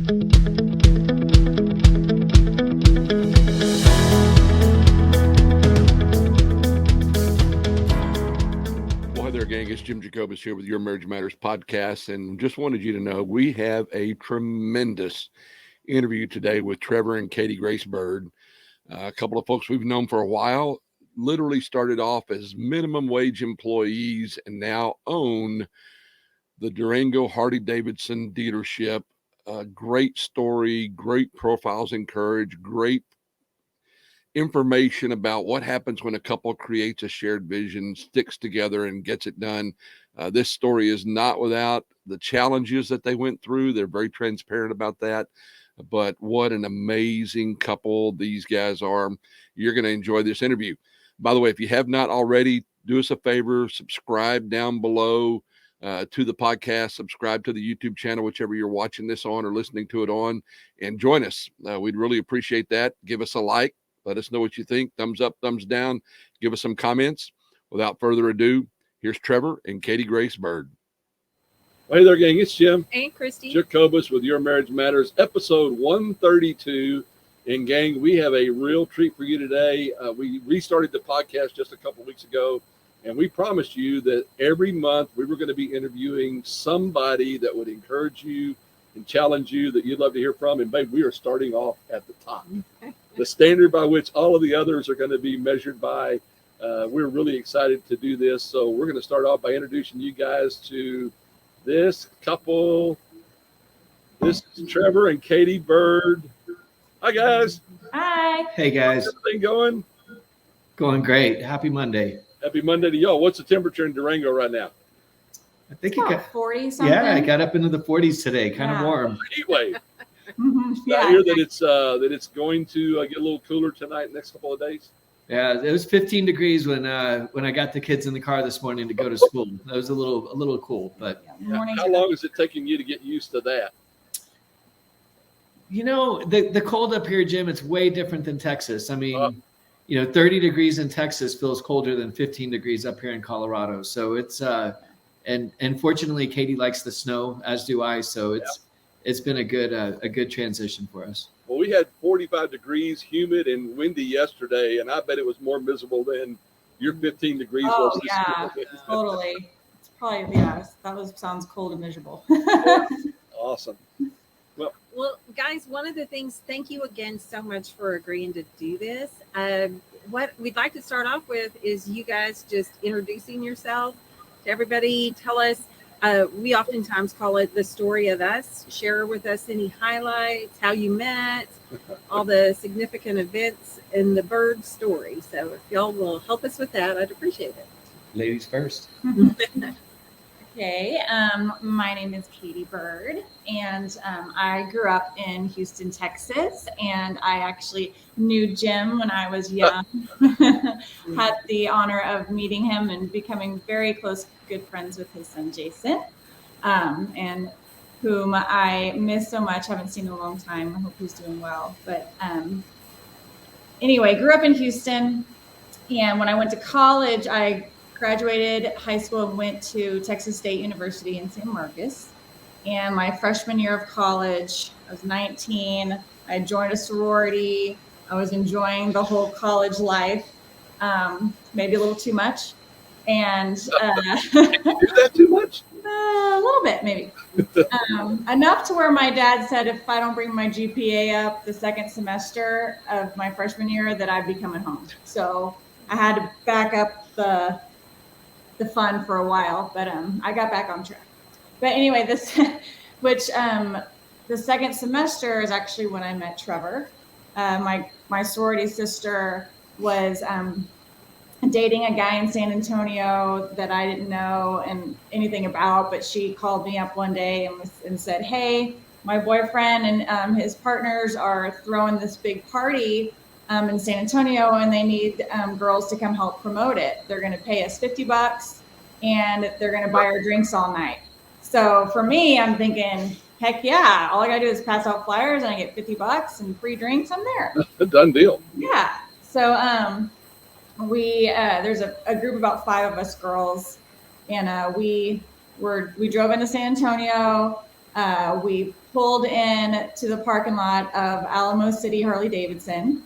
Gang, it's Jim Jacobus here with Your Marriage Matters podcast, and just wanted you to know we have a tremendous interview today with Trevor and Catie Grace Bird, a couple of folks we've known for a while, literally started off as minimum wage employees and now own the Durango Harley Davidson dealership. Great story, great profiles in courage, great information about what happens when a couple creates a shared vision, sticks together, and gets it done. This story is not without the challenges that they went through. They're very transparent about that. But what an amazing couple these guys are. You're going to enjoy this interview. By the way, if you have not already, do us a favor, subscribe down below to the podcast, subscribe to the YouTube channel, whichever you're watching this on or listening to it on, and join us. We'd really appreciate that. Give us a like. Let us know what you think. Thumbs up, thumbs down. Give us some comments. Without further ado, here's Trevor and Catie Grace Bird. Hey there, gang. It's Jim. And Christy. Jacobus with Your Marriage Matters, episode 132. And, gang, we have a real treat for you today. We restarted the podcast just a couple weeks ago, and we promised you that every month we were going to be interviewing somebody that would encourage you and challenge you that you'd love to hear from. And, babe, we are starting off at the top. The standard by which all of the others are going to be measured by. We're really excited to do this. So we're going to start off by introducing you guys to this couple. This is Trevor and Catie Bird. Hi, guys. Hi. Hey, guys. How's everything going? Going great. Happy Monday. Happy Monday to y'all. What's the temperature in Durango right now? I think It's it about got 40 something. Yeah, I got up into the 40s today. Kind of warm. Heat wave. Yeah. I hear that it's going to get a little cooler tonight, next couple of days. Yeah, it was 15 degrees when I got the kids in the car this morning to go to school. That was a little cool, but How long is it taking you to get used to that? You know, the cold up here, Jim, it's way different than Texas. I mean, 30 degrees in Texas feels colder than 15 degrees up here in Colorado. So it's and fortunately Catie likes the snow, as do I. So it's been a good transition for us. Well, we had 45 degrees, humid and windy yesterday, and I bet it was more miserable than your 15 degrees was. Yeah, totally. It's probably, sounds cold and miserable. Awesome. Well, guys, one of the things, thank you again so much for agreeing to do this. What we'd like to start off with is you guys just introducing yourself to everybody. Tell us, we oftentimes call it the story of us. Share with us any highlights, how you met, all the significant events in the Bird story. So if y'all will help us with that, I'd appreciate it. Ladies first. Okay, my name is Catie Bird, and I grew up in Houston, Texas, and I actually knew Jim when I was young. Had the honor of meeting him and becoming very close, good friends with his son, Jason, and whom I miss so much. Haven't seen in a long time. I hope he's doing well. But anyway, grew up in Houston, and when I went to college, I graduated high school and went to Texas State University in San Marcos. And my freshman year of college, I was 19. I joined a sorority. I was enjoying the whole college life, maybe a little too much. And Is that too much? a little bit, maybe. Enough to where my dad said if I don't bring my GPA up the second semester of my freshman year, that I'd be coming home. So I had to back up the fun for a while, but I got back on track. But anyway, the second semester is actually when I met Trevor. My sorority sister was dating a guy in San Antonio that I didn't know anything about, but she called me up one day and said, "Hey, my boyfriend and his partners are throwing this big party in San Antonio, and they need girls to come help promote it. They're going to pay us $50 and they're going to buy our drinks all night." So for me, I'm thinking, heck yeah, all I got to do is pass out flyers and I get $50 and free drinks. I'm there. Done deal. Yeah. So there's a group of about 5 of us girls, and we drove into San Antonio. We pulled in to the parking lot of Alamo City Harley Davidson,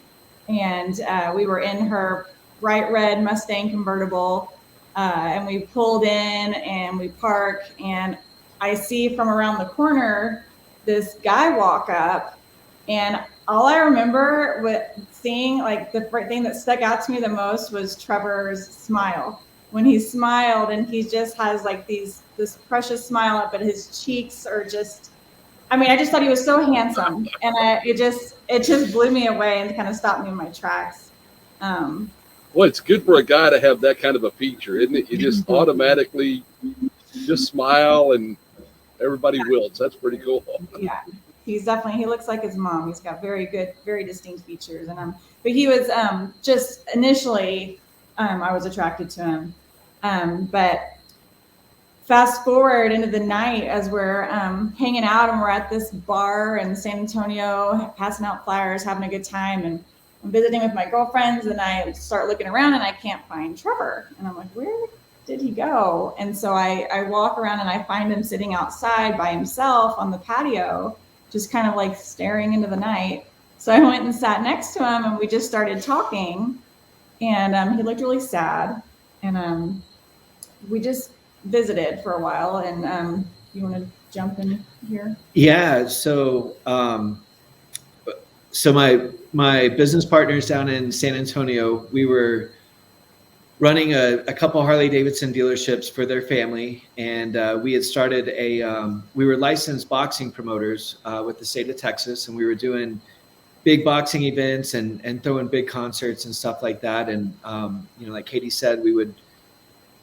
and we were in her bright red Mustang convertible, and we pulled in and we park, and I see from around the corner this guy walk up, and all I remember with seeing, like, the thing that stuck out to me the most was Trevor's smile. When he smiled, and he just has like this precious smile up, but his cheeks are just, I mean, I just thought he was so handsome, and it just blew me away and kind of stopped me in my tracks. Well, it's good for a guy to have that kind of a feature, isn't it? You just automatically just smile and everybody wilts. That's pretty cool. Yeah, he looks like his mom. He's got very good, very distinct features. And but he was just initially, I was attracted to him. But fast forward into the night as we're hanging out, and we're at this bar in San Antonio, passing out flyers, having a good time, and I'm visiting with my girlfriends, and I start looking around and I can't find Trevor. And I'm like, where did he go? And so I walk around and I find him sitting outside by himself on the patio, just kind of like staring into the night. So I went and sat next to him, and we just started talking, and he looked really sad. And we just visited for a while. And you want to jump in here? Yeah. So my business partners down in San Antonio, we were running a couple Harley Davidson dealerships for their family, and we had started we were licensed boxing promoters with the state of Texas, and we were doing big boxing events and throwing big concerts and stuff like that. And like Catie said, we would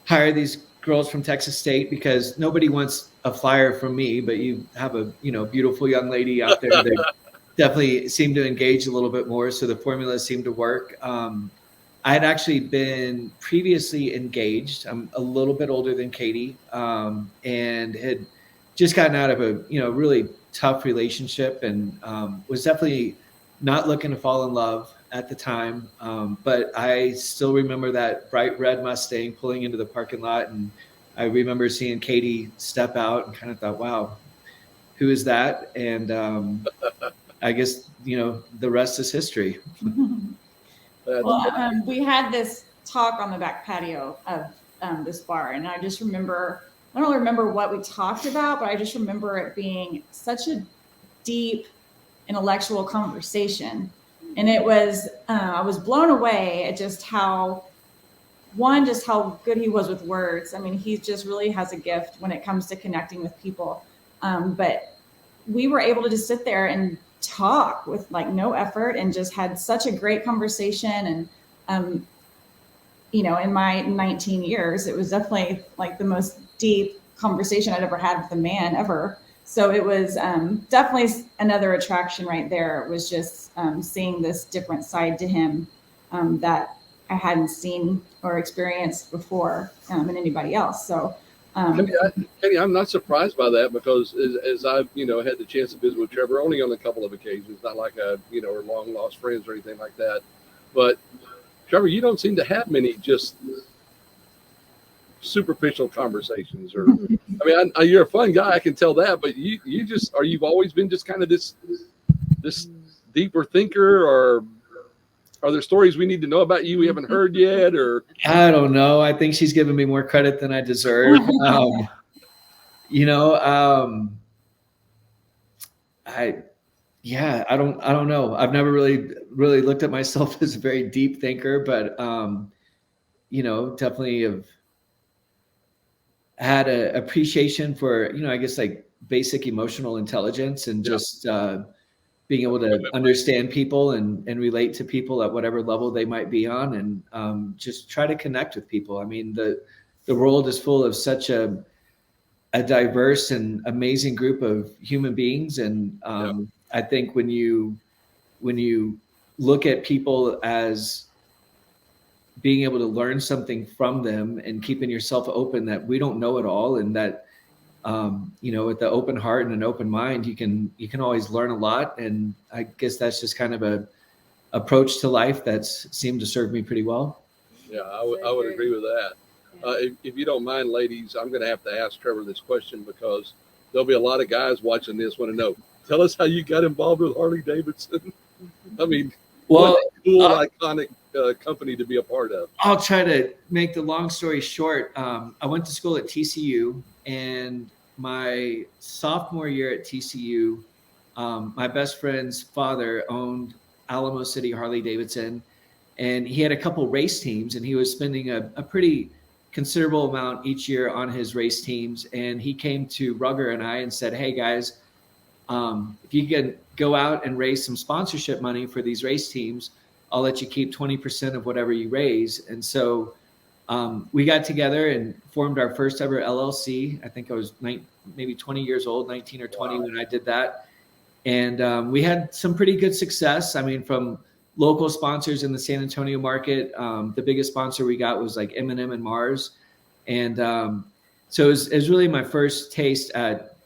hire these girls from Texas State, because nobody wants a flyer from me, but you have a beautiful young lady out there that definitely seemed to engage a little bit more, so the formula seemed to work. I had actually been previously engaged. I'm a little bit older than Catie, and had just gotten out of a really tough relationship, and was definitely not looking to fall in love at the time. But I still remember that bright red Mustang pulling into the parking lot, and I remember seeing Catie step out and kind of thought, wow, who is that? And I guess the rest is history. Well, we had this talk on the back patio of this bar, and I just remember, I don't remember what we talked about, but I just remember it being such a deep intellectual conversation. And it was, I was blown away at just how good he was with words. I mean, he just really has a gift when it comes to connecting with people. But we were able to just sit there and talk with like no effort, and just had such a great conversation. And in my 19 years, it was definitely like the most deep conversation I'd ever had with a man ever. So it was definitely another attraction right there. It was just seeing this different side to him that I hadn't seen or experienced before in anybody else. So Catie, I'm not surprised by that, because as I've had the chance to visit with Trevor only on a couple of occasions, not like or long lost friends or anything like that. But Trevor, you don't seem to have many just superficial conversations, or I mean, you're a fun guy, I can tell that, but you've always been just kind of this deeper thinker, or are there stories we need to know about you we haven't heard yet? Or I don't know. I think she's giving me more credit than I deserve. I don't know. I've never really looked at myself as a very deep thinker, but definitely have had an appreciation for I guess like basic emotional intelligence, and just being able to understand people and relate to people at whatever level they might be on, and just try to connect with people. I mean, the world is full of such a diverse and amazing group of human beings. And I think when you look at people as being able to learn something from them, and keeping yourself open, that we don't know it all, and that with the open heart and an open mind, you can always learn a lot. And I guess that's just kind of a approach to life that's seemed to serve me pretty well. Yeah, I would agree with that. If you don't mind, ladies, I'm going to have to ask Trevor this question, because there'll be a lot of guys watching this want to know, Tell us how you got involved with Harley Davidson. I mean, Well, what a cool, iconic company to be a part of. I'll try to make the long story short. I went to school at TCU, and my sophomore year at TCU, my best friend's father owned Alamo City Harley Davidson, and he had a couple race teams, and he was spending a pretty considerable amount each year on his race teams. And he came to Rugger and I and said, "Hey guys, if you can go out and raise some sponsorship money for these race teams, I'll let you keep 20% of whatever you raise." And so we got together and formed our first ever LLC. I think I was maybe 20 years old, 19 or 20 when I did that. And we had some pretty good success. I mean, from local sponsors in the San Antonio market, the biggest sponsor we got was like M&M and Mars. And so it was really my first taste at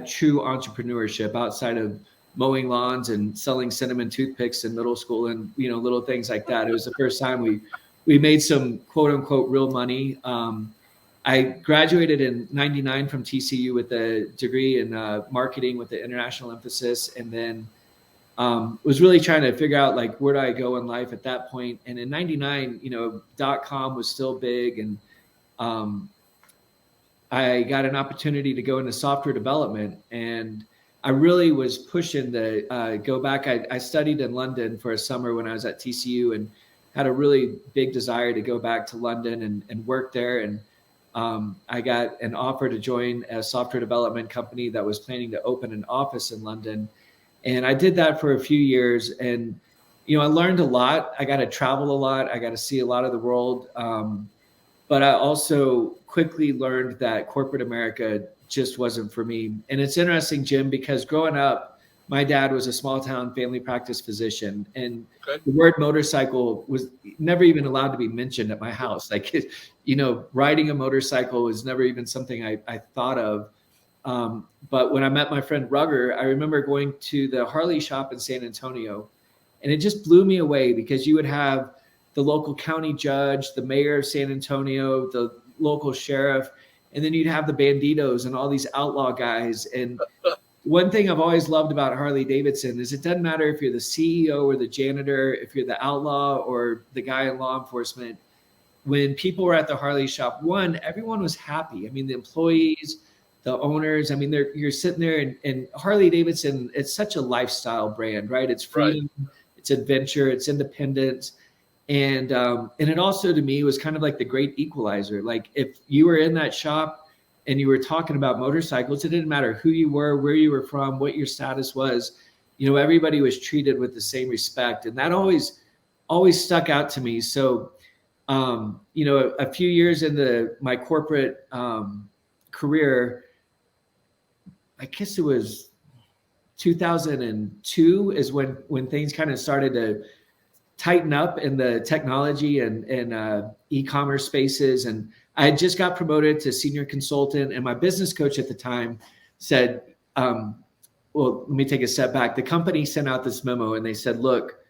true entrepreneurship outside of mowing lawns and selling cinnamon toothpicks in middle school and, you know, little things like that. It was the first time we made some quote unquote real money. I graduated in '99 from TCU with a degree in marketing with the international emphasis. And then was really trying to figure out like, where do I go in life at that point? And in '99, you know, .com was still big. And I got an opportunity to go into software development, and I really was pushing to go back. I studied in London for a summer when I was at TCU and had a really big desire to go back to London and work there. And I got an offer to join a software development company that was planning to open an office in London. And I did that for a few years. And, you know, I learned a lot. I got to travel a lot. I got to see a lot of the world. But I also quickly learned that corporate America just wasn't for me. And it's interesting, Jim, because growing up, my dad was a small town family practice physician, and the word motorcycle was never even allowed to be mentioned at my house. Like, you know, riding a motorcycle was never even something I thought of. But when I met my friend Rugger, I remember going to the Harley shop in San Antonio, and it just blew me away because you would have the local county judge, the mayor of San Antonio, the local sheriff, and then you'd have the banditos and all these outlaw guys. And one thing I've always loved about Harley Davidson is it doesn't matter if you're the CEO or the janitor, if you're the outlaw or the guy in law enforcement. When people were at the Harley shop, everyone was happy. I mean, the employees, the owners, I mean, you're sitting there and Harley Davidson, it's such a lifestyle brand, right? It's freedom, it's adventure, it's independence. And it also, to me, was kind of like the great equalizer. Like, if you were in that shop and you were talking about motorcycles, it didn't matter who you were, where you were from, what your status was. You know, everybody was treated with the same respect. And that always stuck out to me. So, you know, a few years into my corporate career, I guess it was 2002 is when things kind of started to tighten up in the technology and e-commerce spaces. And I had just got promoted to senior consultant, and my business coach at the time said, well, let me take a step back. The company sent out this memo and they said, look,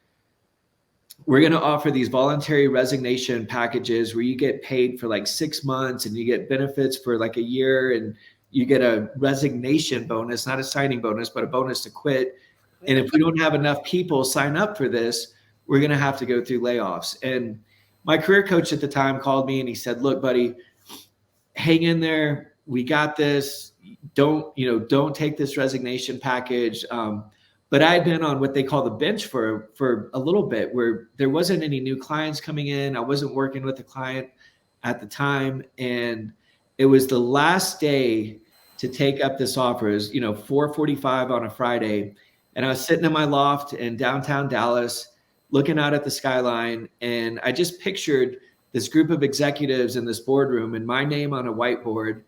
we're going to offer these voluntary resignation packages where you get paid for like 6 months and you get benefits for like a year, and you get a resignation bonus, not a signing bonus, but a bonus to quit. And if we don't have enough people sign up for this, we're going to have to go through layoffs. And my career coach at the time called me and he said, look, buddy, hang in there. We got this. Don't take this resignation package. But I had been on what they call the bench for a little bit, where there wasn't any new clients coming in. I wasn't working with a client at the time. And it was the last day to take up this offer. It was, 4:45 on a Friday. And I was sitting in my loft in downtown Dallas, looking out at the skyline. And I just pictured this group of executives in this boardroom and my name on a whiteboard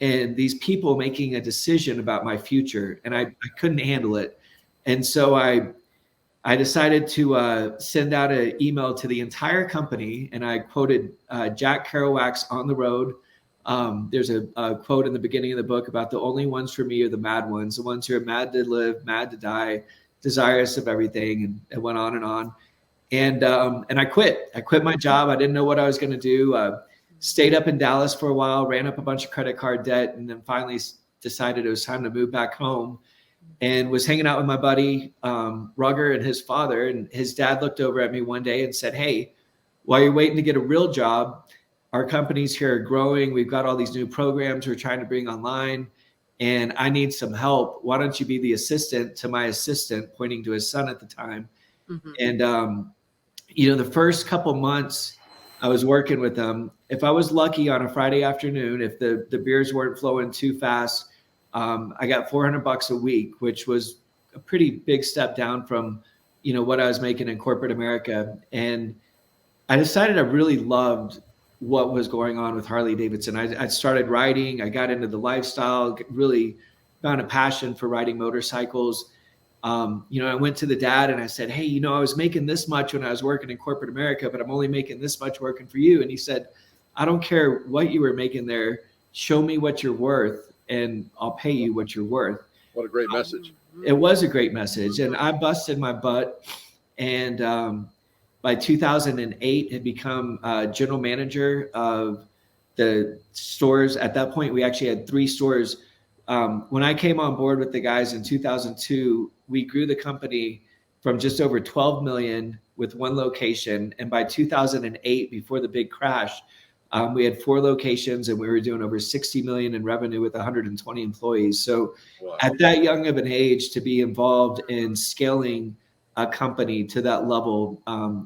and these people making a decision about my future. And I couldn't handle it. And so I decided to send out an email to the entire company. And I quoted Jack Kerouac's On the Road. There's a quote in the beginning of the book about the only ones for me are the mad ones, the ones who are mad to live, mad to die, desirous of everything. And it went on and on. And I quit. I quit my job. I didn't know what I was going to do. Stayed up in Dallas for a while, ran up a bunch of credit card debt, and then finally decided it was time to move back home. and was hanging out with my buddy, Rugger, and his father. And his dad looked over at me one day and said, "Hey, while you're waiting to get a real job, our companies here are growing. We've got all these new programs we're trying to bring online, and I need some help. Why don't you be the assistant to my assistant," pointing to his son at the time. Mhm. And, the first couple months I was working with them, if I was lucky on a Friday afternoon, if the beers weren't flowing too fast, I got $400 a week, which was a pretty big step down from, what I was making in corporate America. And I decided I really loved what was going on with Harley Davidson. I started riding. I got into the lifestyle, really found a passion for riding motorcycles. I went to the dad and I said, "Hey, I was making this much when I was working in corporate America, but I'm only making this much working for you." And he said, "I don't care what you were making there. Show me what you're worth and I'll pay you what you're worth." What a great message. It was a great message. And I busted my butt. And by 2008, had become general manager of the stores. At that point, we actually had 3 stores. When I came on board with the guys in 2002, we grew the company from just over 12 million with 1 location. And by 2008, before the big crash, we had 4 locations and we were doing over 60 million in revenue with 120 employees. So Wow. at that young of an age, to be involved in scaling a company to that level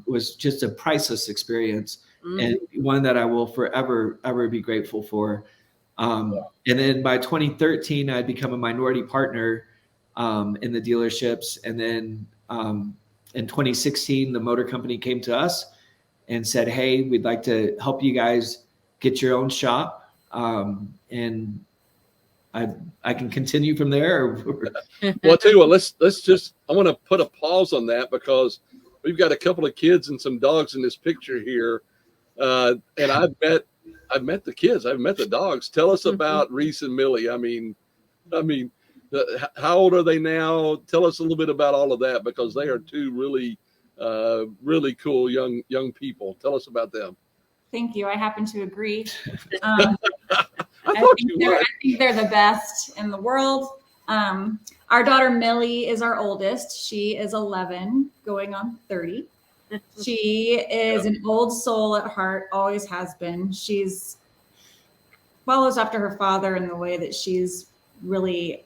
was just a priceless experience, and one that I will forever, ever be grateful for. And then by 2013, I'd become a minority partner in the dealerships. And then in 2016, the motor company came to us and said, "Hey, we'd like to help you guys get your own shop." And I can continue from there. Well, I'll tell you what, I want to put a pause on that because we've got a couple of kids and some dogs in this picture here. And I've met the kids. I've met the dogs. Tell us about Reese and Millie. I mean, how old are they now? Tell us a little bit about all of that, because they are 2 really cool young people. Tell us about them. Thank you. I happen to agree. I thought you would. I think they're the best in the world. Our daughter Millie is our oldest. She is 11, going on 30. She is an old soul at heart, always has been. She's follows after her father in the way that she's really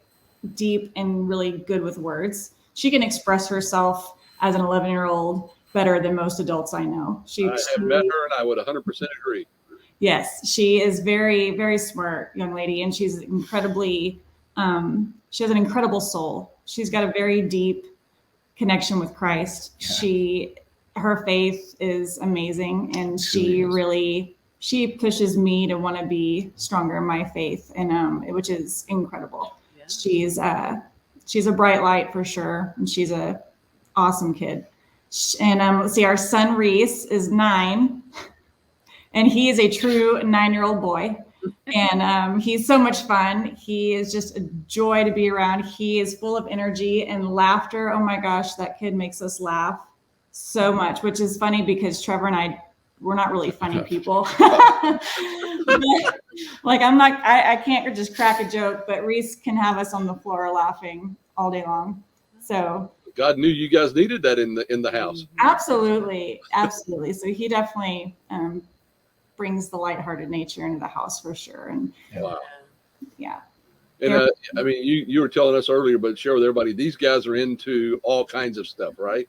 deep and really good with words. She can express herself as an 11-year-old better than most adults I know. I have met her and I would 100% agree. Yes, she is very, very smart young lady, and she's incredibly, she has an incredible soul. She's got a very deep connection with Christ. Yeah. Her faith is amazing, and she pushes me to want to be stronger in my faith, and which is incredible. Yeah. She's a bright light for sure, and she's a awesome kid. And let's see, our son Reese is 9. And he is a true 9-year-old boy. And he's so much fun. He is just a joy to be around. He is full of energy and laughter. Oh my gosh, that kid makes us laugh so much, which is funny because Trevor and we're not really funny people. Like I can't just crack a joke, but Reese can have us on the floor laughing all day long. So God knew you guys needed that in the house. Absolutely. So he definitely brings the lighthearted nature into the house for sure. And wow. Yeah. And you were telling us earlier, but share with everybody, these guys are into all kinds of stuff, right?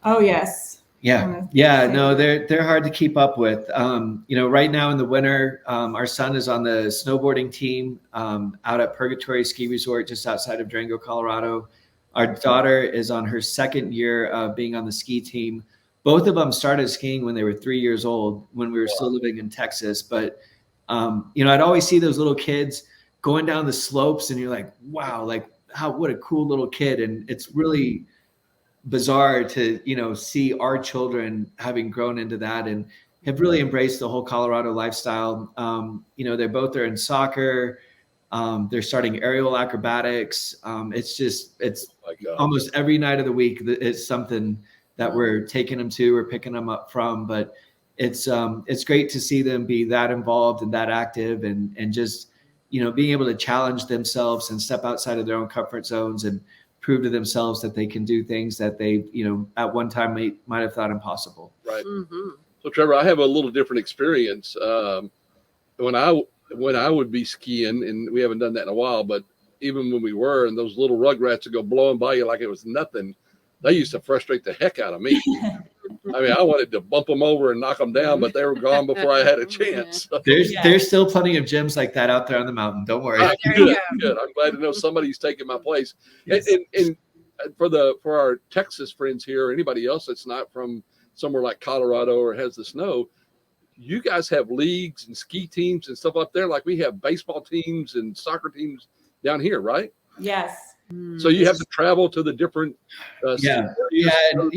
Oh yes. Yeah. No, they're hard to keep up with. Right now in the winter, our son is on the snowboarding team out at Purgatory Ski Resort just outside of Durango, Colorado. Our daughter is on her 2nd year of being on the ski team. Both of them started skiing when they were 3 years old, when we were still living in Texas. But, I'd always see those little kids going down the slopes and you're like, wow, what a cool little kid. And it's really bizarre to, see our children having grown into that and have really embraced the whole Colorado lifestyle. They both are in soccer. They're starting aerial acrobatics. It's almost every night of the week. It's something that we're taking them to or picking them up from, but it's great to see them be that involved and that active and just, being able to challenge themselves and step outside of their own comfort zones. And prove to themselves that they can do things that they, at one time might have thought impossible. Right. Mm-hmm. So Trevor, I have a little different experience. When I would be skiing, and we haven't done that in a while, but even when we were, and those little rugrats would go blowing by you like it was nothing, they used to frustrate the heck out of me. I mean, I wanted to bump them over and knock them down, but they were gone before I had a chance. There's still plenty of gyms like that out there on the mountain. Don't worry. Good. I'm glad to know somebody's taking my place. Yes. And for our Texas friends here, or anybody else that's not from somewhere like Colorado or has the snow, you guys have leagues and ski teams and stuff up there, like we have baseball teams and soccer teams down here, right? Yes. So you have to travel to the different. Yeah. And,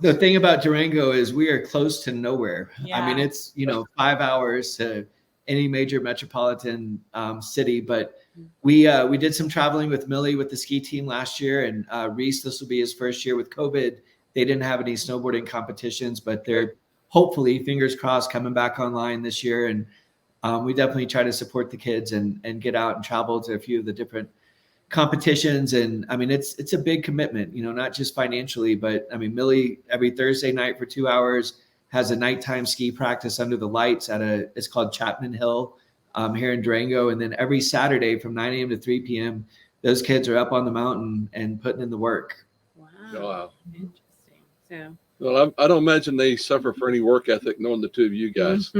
the thing about Durango is we are close to nowhere. Yeah. I mean, it's, 5 hours to any major metropolitan city. But we did some traveling with Millie with the ski team last year. And Reese, this will be his first year with COVID. They didn't have any snowboarding competitions, but they're hopefully, fingers crossed, coming back online this year. And we definitely try to support the kids and get out and travel to a few of the different competitions. And I mean, it's a big commitment, not just financially, but I mean, Millie every Thursday night for 2 hours has a nighttime ski practice under the lights it's called Chapman Hill here in Durango. And then every Saturday from 9 a.m. to 3 p.m., those kids are up on the mountain and putting in the work. Wow. Interesting. So. Well, I don't imagine they suffer for any work ethic, knowing the two of you guys.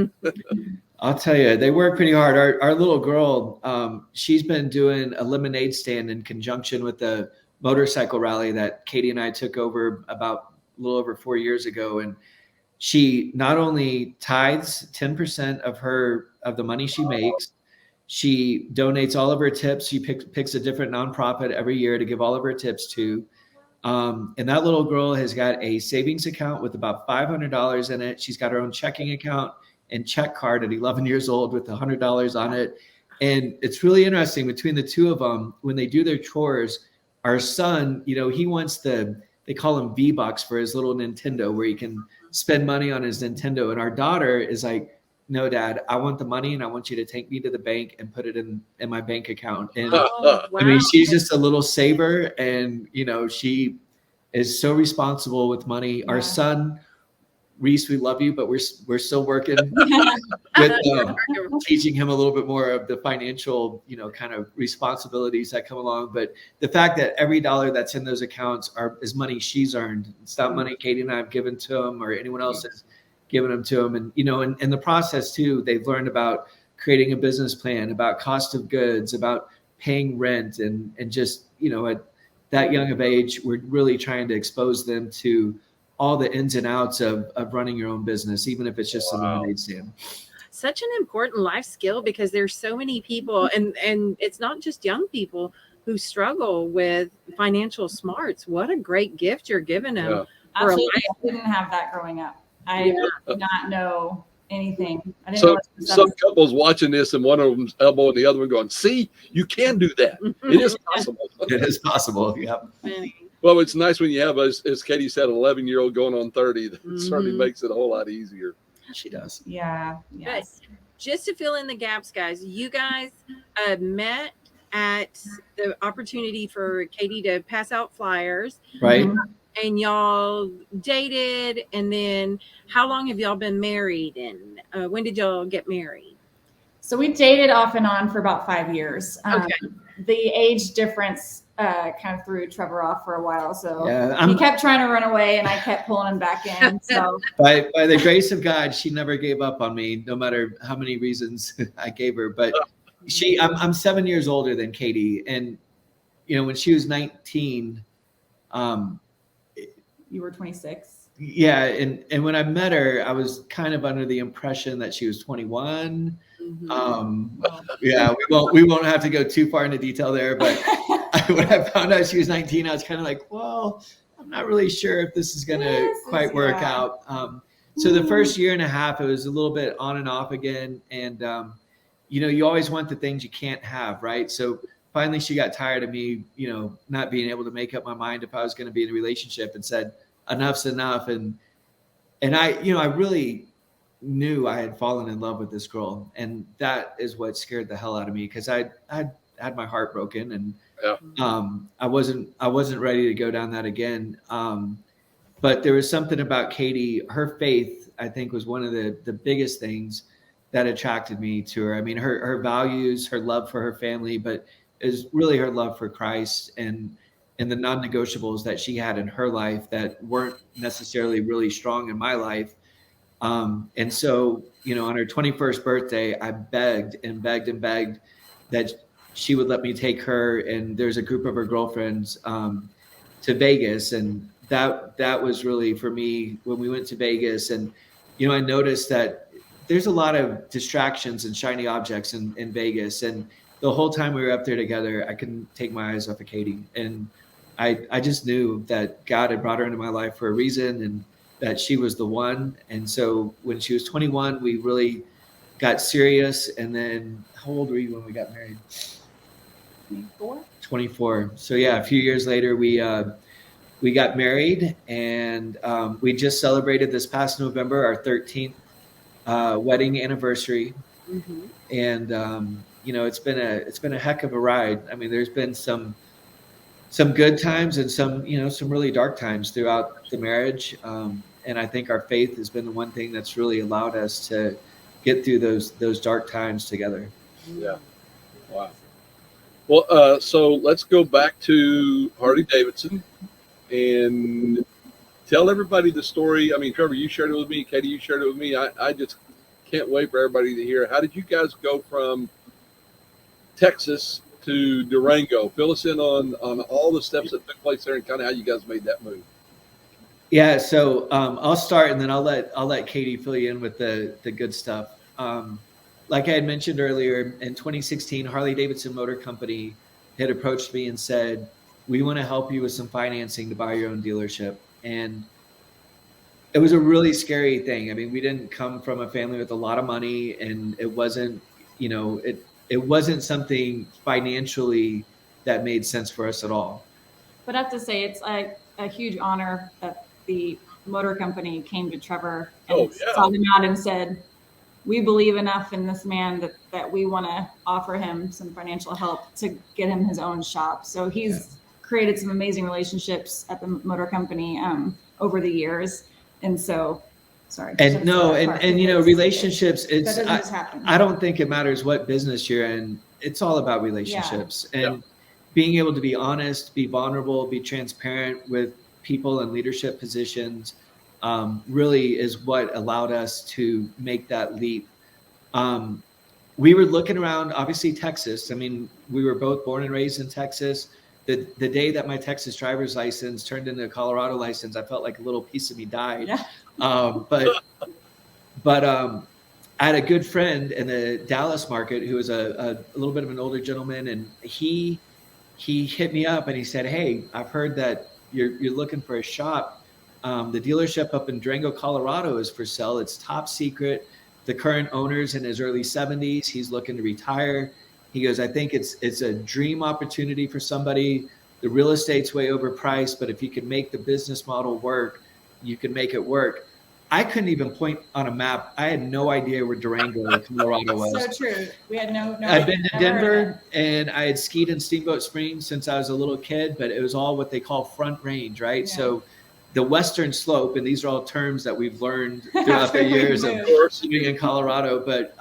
I'll tell you, they work pretty hard. Our little girl, she's been doing a lemonade stand in conjunction with the motorcycle rally that Catie and I took over about a little over 4 years ago. And she not only tithes 10% of the money she makes, she donates all of her tips. She picks a different nonprofit every year to give all of her tips to. And that little girl has got a savings account with about $500 in it. She's got her own checking account and check card at 11 years old with $100 on it. And it's really interesting between the two of them, when they do their chores, our son, he wants they call him V-Bucks for his little Nintendo where he can spend money on his Nintendo. And our daughter is like, no, Dad, I want the money and I want you to take me to the bank and put it in my bank account. And wow. I mean, she's just a little saver and, she is so responsible with money. Yeah. Our son, Reese, we love you, but we're still working with teaching him a little bit more of the financial, kind of responsibilities that come along. But the fact that every dollar that's in those accounts is money she's earned. It's not money Catie and I have given to him or anyone else has given them to them. And, in the process too, they've learned about creating a business plan, about cost of goods, about paying rent and just, at that young of age, we're really trying to expose them to all the ins and outs of running your own business, even if it's just a lemonade stand. Such an important life skill because there's so many people and it's not just young people who struggle with financial smarts. What a great gift you're giving them. Yeah. Absolutely. I didn't have that growing up. I did not know anything. I didn't know some couples watching this and one of them's elbowing the other one going, see, you can do that. It is possible. It is possible. Yeah. Well, it's nice when you have, as Catie said, an 11-year-old going on 30. That certainly makes it a whole lot easier. She does. Yeah. Yes. But just to fill in the gaps, guys, you guys met at the opportunity for Catie to pass out flyers. Right. And y'all dated. And then how long have y'all been married? And when did y'all get married? So we dated off and on for about 5 years. Okay. The age difference kind of threw Trevor off for a while. So yeah, he kept trying to run away and I kept pulling him back in. So by the grace of God, she never gave up on me, no matter how many reasons I gave her. But I'm 7 years older than Catie. And, when she was 19, you were 26. Yeah. And when I met her, I was kind of under the impression that she was 21. Yeah, we won't have to go too far into detail there, but when I found out she was 19, I was kind of like, well, I'm not really sure if this is going to quite work out. So the first year and a half, it was a little bit on and off again. And, you always want the things you can't have, right? So finally she got tired of me, not being able to make up my mind if I was going to be in a relationship and said, enough's enough. And I really knew I had fallen in love with this girl. And that is what scared the hell out of me because I had my heart broken and Yeah. I wasn't ready to go down that again. But there was something about Catie, her faith, I think, was one of the biggest things that attracted me to her. I mean, her values, her love for her family, but is really her love for Christ and the non-negotiables that she had in her life that weren't necessarily really strong in my life. And so, on her 21st birthday, I begged and begged and begged that she would let me take her and there's a group of her girlfriends to Vegas. And that was really for me when we went to Vegas. And, I noticed that there's a lot of distractions and shiny objects in Vegas. And the whole time we were up there together, I couldn't take my eyes off of Catie. And I just knew that God had brought her into my life for a reason and that she was the one. And so when she was 21, we really got serious. And then how old were you when we got married? 24. So yeah, a few years later, we got married, and we just celebrated this past November our 13th wedding anniversary. Mm-hmm. And it's been a heck of a ride. I mean, there's been some good times and some really dark times throughout the marriage. And I think our faith has been the one thing that's really allowed us to get through those dark times together. Yeah. Wow. Well, so let's go back to Harley Davidson and tell everybody the story. I mean, Trevor, you shared it with me. Catie, you shared it with me. I just can't wait for everybody to hear. How did you guys go from Texas to Durango? Fill us in on all the steps that took place there and kind of how you guys made that move. Yeah, so I'll start and then I'll let Catie fill you in with the good stuff. Like I had mentioned earlier, in 2016, Harley Davidson Motor Company had approached me and said, "We want to help you with some financing to buy your own dealership." And it was a really scary thing. I mean, we didn't come from a family with a lot of money, and it wasn't, it wasn't something financially that made sense for us at all. But I have to say, it's a huge honor that the motor company came to Trevor and sought him out and said, "We believe enough in this man that we want to offer him some financial help to get him his own shop." So he's created some amazing relationships at the motor company over the years. And so, sorry. And relationships, that doesn't just happen. I don't think it matters what business you're in. It's all about relationships and being able to be honest, be vulnerable, be transparent with people in leadership positions really is what allowed us to make that leap. We were looking around, obviously Texas. I mean, we were both born and raised in Texas. The day that my Texas driver's license turned into a Colorado license, I felt like a little piece of me died. Yeah. But I had a good friend in the Dallas market who was a little bit of an older gentleman, and he hit me up and he said, "Hey, I've heard that you're looking for a shop. The dealership up in Durango, Colorado is for sale. It's top secret. The current owner's in his early 70s. He's looking to retire." He goes, "I think it's a dream opportunity for somebody. The real estate's way overpriced, but if you can make the business model work, you can make it work." I couldn't even point on a map. I had no idea where Durango, Colorado was. So true. We had no. I'd been to Denver and I had skied in Steamboat Springs since I was a little kid, but it was all what they call front range, right? Yeah. So the western slope, and these are all terms that we've learned throughout the years of living in Colorado. But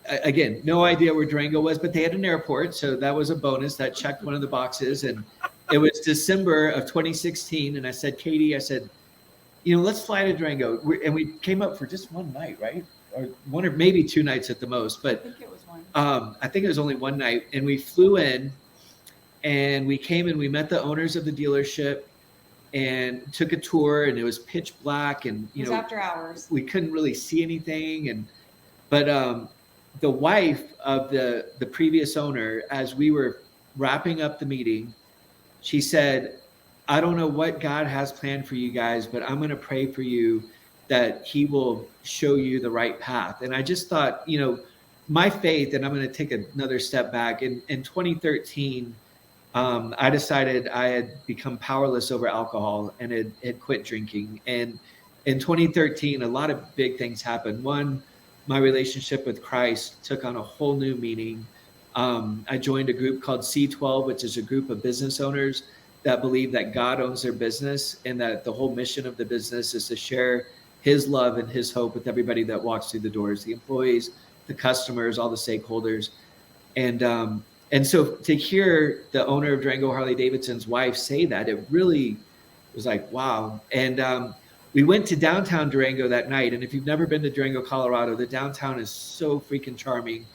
again, no idea where Durango was, but they had an airport, so that was a bonus. That checked one of the boxes. And it was December of 2016, and I said, "Catie," I said, "let's fly to Durango." And we came up for just one night, right? Or one or maybe 2 nights at the most. But I think it was one. I think it was only one night. And we flew in and we came and we met the owners of the dealership and took a tour, and it was pitch black, and it was after hours. We couldn't really see anything. But the wife of the previous owner, as we were wrapping up the meeting, she said, "I don't know what God has planned for you guys, but I'm going to pray for you that he will show you the right path." And I just thought, my faith, and I'm going to take another step back. In 2013, I decided I had become powerless over alcohol and had quit drinking. And in 2013, a lot of big things happened. One, my relationship with Christ took on a whole new meaning. I joined a group called C12, which is a group of business owners that believe that God owns their business and that the whole mission of the business is to share his love and his hope with everybody that walks through the doors, the employees, the customers, all the stakeholders. And so to hear the owner of Durango Harley Davidson's wife say that, it really was like, wow. And we went to downtown Durango that night. And if you've never been to Durango, Colorado, the downtown is so freaking charming.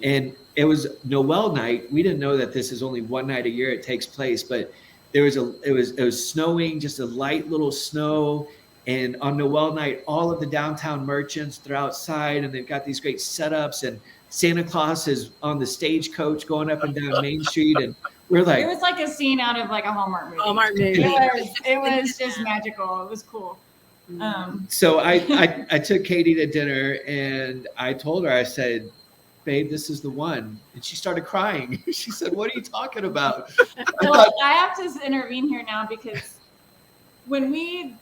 And it was Noel night. We didn't know that this is only one night a year it takes place, but it was snowing, just a light little snow. And on Noel night, all of the downtown merchants, they're outside and they've got these great setups, and Santa Claus is on the stagecoach going up and down Main Street. And we're like, it was like a scene out of like a Hallmark movie. Hallmark movie. It was just magical. It was cool. So I took Catie to dinner and I told her, I said, babe, this is the one. And she started crying. She said, what are you talking about? I have to intervene here now, because when we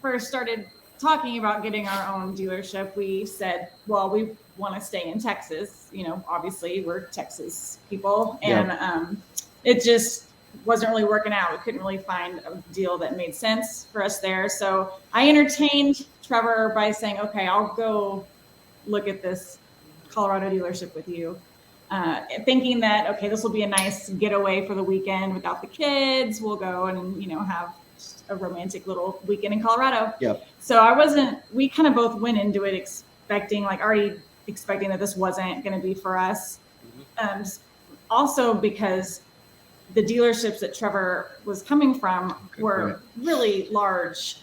first started talking about getting our own dealership, we said, well, we want to stay in Texas. You know, obviously we're Texas people, and it just wasn't really working out. We couldn't really find a deal that made sense for us there. So I entertained Trevor by saying, okay, I'll go look at this Colorado dealership with you, thinking that, okay, this will be a nice getaway for the weekend without the kids. We'll go and, you know, have just a romantic little weekend in Colorado. Yep. So we kind of both went into it expecting that this wasn't going to be for us. Also because the dealerships that Trevor was coming from were really large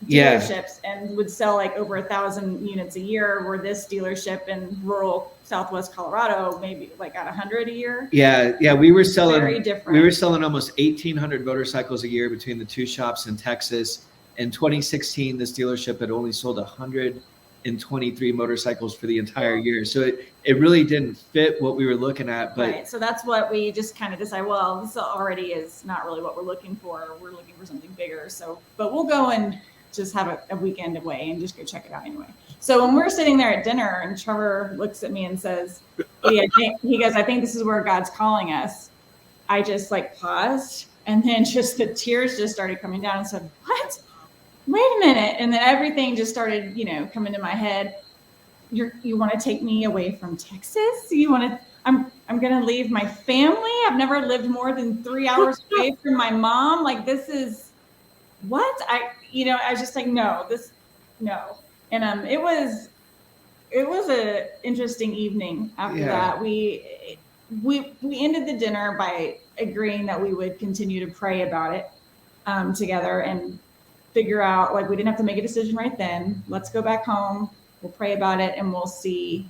dealerships and would sell like over 1,000 units a year, where this dealership in rural Southwest Colorado maybe like at 100 a year. We were selling very different. We were selling almost 1,800 motorcycles a year between the two shops in Texas. In 2016, this dealership had only sold 123 motorcycles for the entire year. So it really didn't fit what we were looking at. But right. So that's what we just kind of decided, well, this already is not really what we're looking for. We're looking for something bigger. So, but we'll go and just have a weekend away and just go check it out anyway. So when we're sitting there at dinner and Trevor looks at me and says, he goes, I think this is where God's calling us. I just like paused, and then just the tears just started coming down and said, what? Wait a minute. And then everything just started, coming to my head. You want to take me away from Texas? I'm going to leave my family. I've never lived more than 3 hours away from my mom. Like, this is what I was just like, no. And it was a interesting evening after that. We ended the dinner by agreeing that we would continue to pray about it together and figure out, like, we didn't have to make a decision right then. Let's go back home. We'll pray about it and we'll see,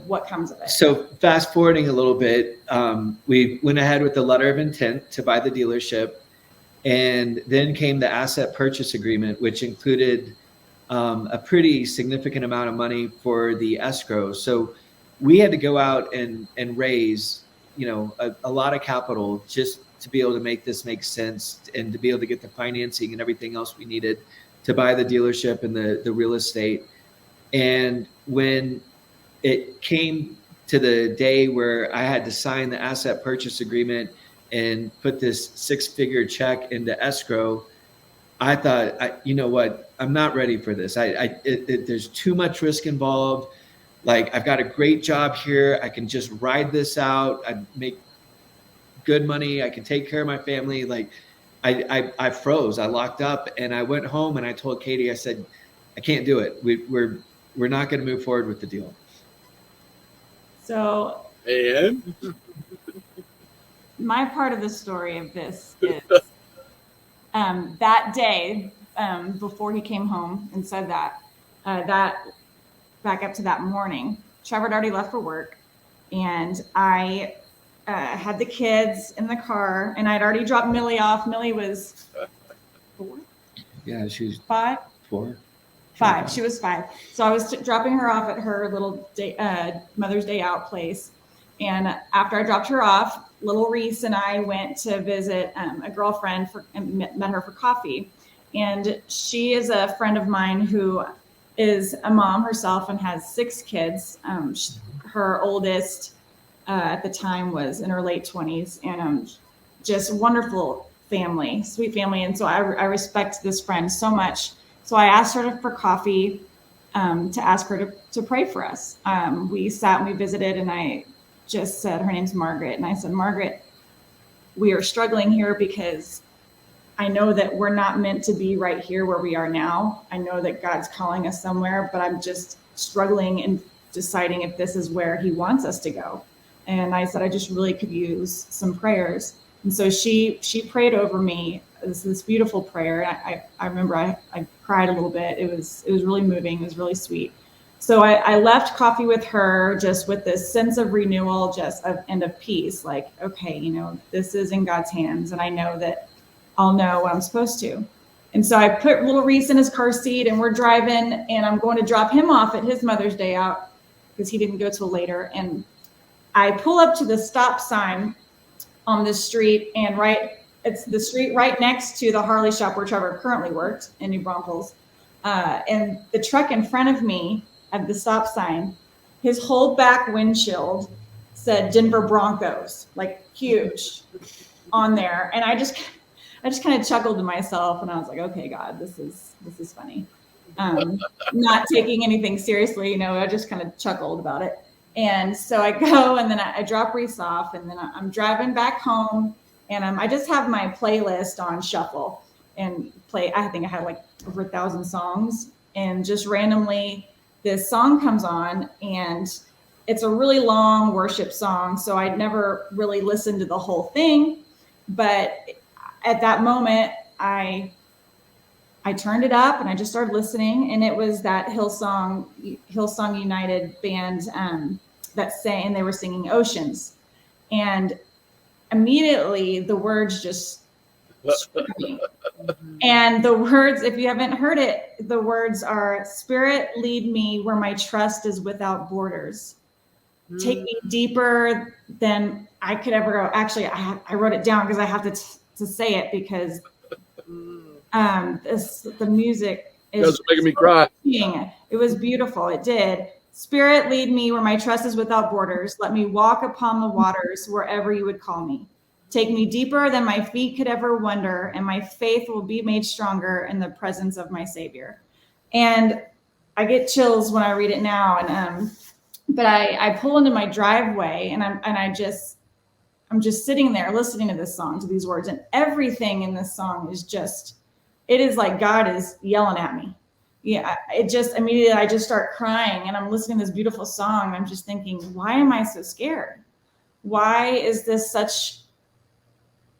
what comes of it. So fast forwarding a little bit, we went ahead with the letter of intent to buy the dealership. And then came the asset purchase agreement, which included a pretty significant amount of money for the escrow. So we had to go out and raise, a lot of capital just to be able to make this make sense and to be able to get the financing and everything else we needed to buy the dealership and the real estate. And when it came to the day where I had to sign the asset purchase agreement and put this 6-figure check into escrow, I thought, you know what, I'm not ready for this. There's too much risk involved. Like, I've got a great job here. I can just ride this out. I make good money. I can take care of my family. Like, I froze. I locked up and I went home and I told Catie, I said, I can't do it. We're not going to move forward with the deal. So, and my part of the story of this is that day before he came home and said that back up to that morning, Trevor had already left for work, and I had the kids in the car, and I'd already dropped Millie off. Millie was 4? Yeah, she was 5? 4. 5. She was 5. So I was dropping her off at her little Mother's Day out place. And after I dropped her off, little Reese and I went to visit a girlfriend and met her for coffee. And she is a friend of mine who is a mom herself and has 6 kids. Her oldest at the time was in her late 20s, and just wonderful family, sweet family. And so I respect this friend so much. So I asked her for coffee, to ask her to pray for us. We sat and we visited, and I just said, her name's Margaret. And I said, Margaret, we are struggling here because I know that we're not meant to be right here where we are now. I know that God's calling us somewhere, but I'm just struggling and deciding if this is where he wants us to go. And I said, I just really could use some prayers. And so she prayed over me this beautiful prayer. I remember I cried a little bit. It was really moving. It was really sweet. So I left coffee with her just with this sense of renewal, and of peace. Like, okay, this is in God's hands, and I know that I'll know what I'm supposed to. And so I put little Reese in his car seat, and we're driving, and I'm going to drop him off at his Mother's Day out because he didn't go till later. And I pull up to the stop sign on this street, and it's the street right next to the Harley shop where Trevor currently worked in New Braunfels. And the truck in front of me at the stop sign, his whole back windshield said Denver Broncos, like huge on there. And I just kind of chuckled to myself, and I was like, okay, God, this is funny. Not taking anything seriously, I just kind of chuckled about it. And so I go, and then I drop Reese off, and then I'm driving back home, and I just have my playlist on shuffle and play. I think I had like over 1,000 songs, and just randomly this song comes on, and it's a really long worship song. So I'd never really listened to the whole thing, but at that moment, I turned it up and I just started listening, and it was that Hillsong United band that sang, and they were singing Oceans, and immediately the words just struck me. And the words, if you haven't heard it, the words are, Spirit, lead me where my trust is without borders. Take me deeper than I could ever go. Actually, I wrote it down because I have to say it, because the music is making me cry. It was beautiful. It did. Spirit, lead me where my trust is without borders. Let me walk upon the waters wherever you would call me. Take me deeper than my feet could ever wander, and my faith will be made stronger in the presence of my Savior. And I get chills when I read it now. And but I pull into my driveway, and I'm just sitting there listening to this song, to these words, and everything in this song is it is like God is yelling at me. Yeah, it just immediately I just start crying, and I'm listening to this beautiful song. And I'm just thinking, why am I so scared? Why is this such,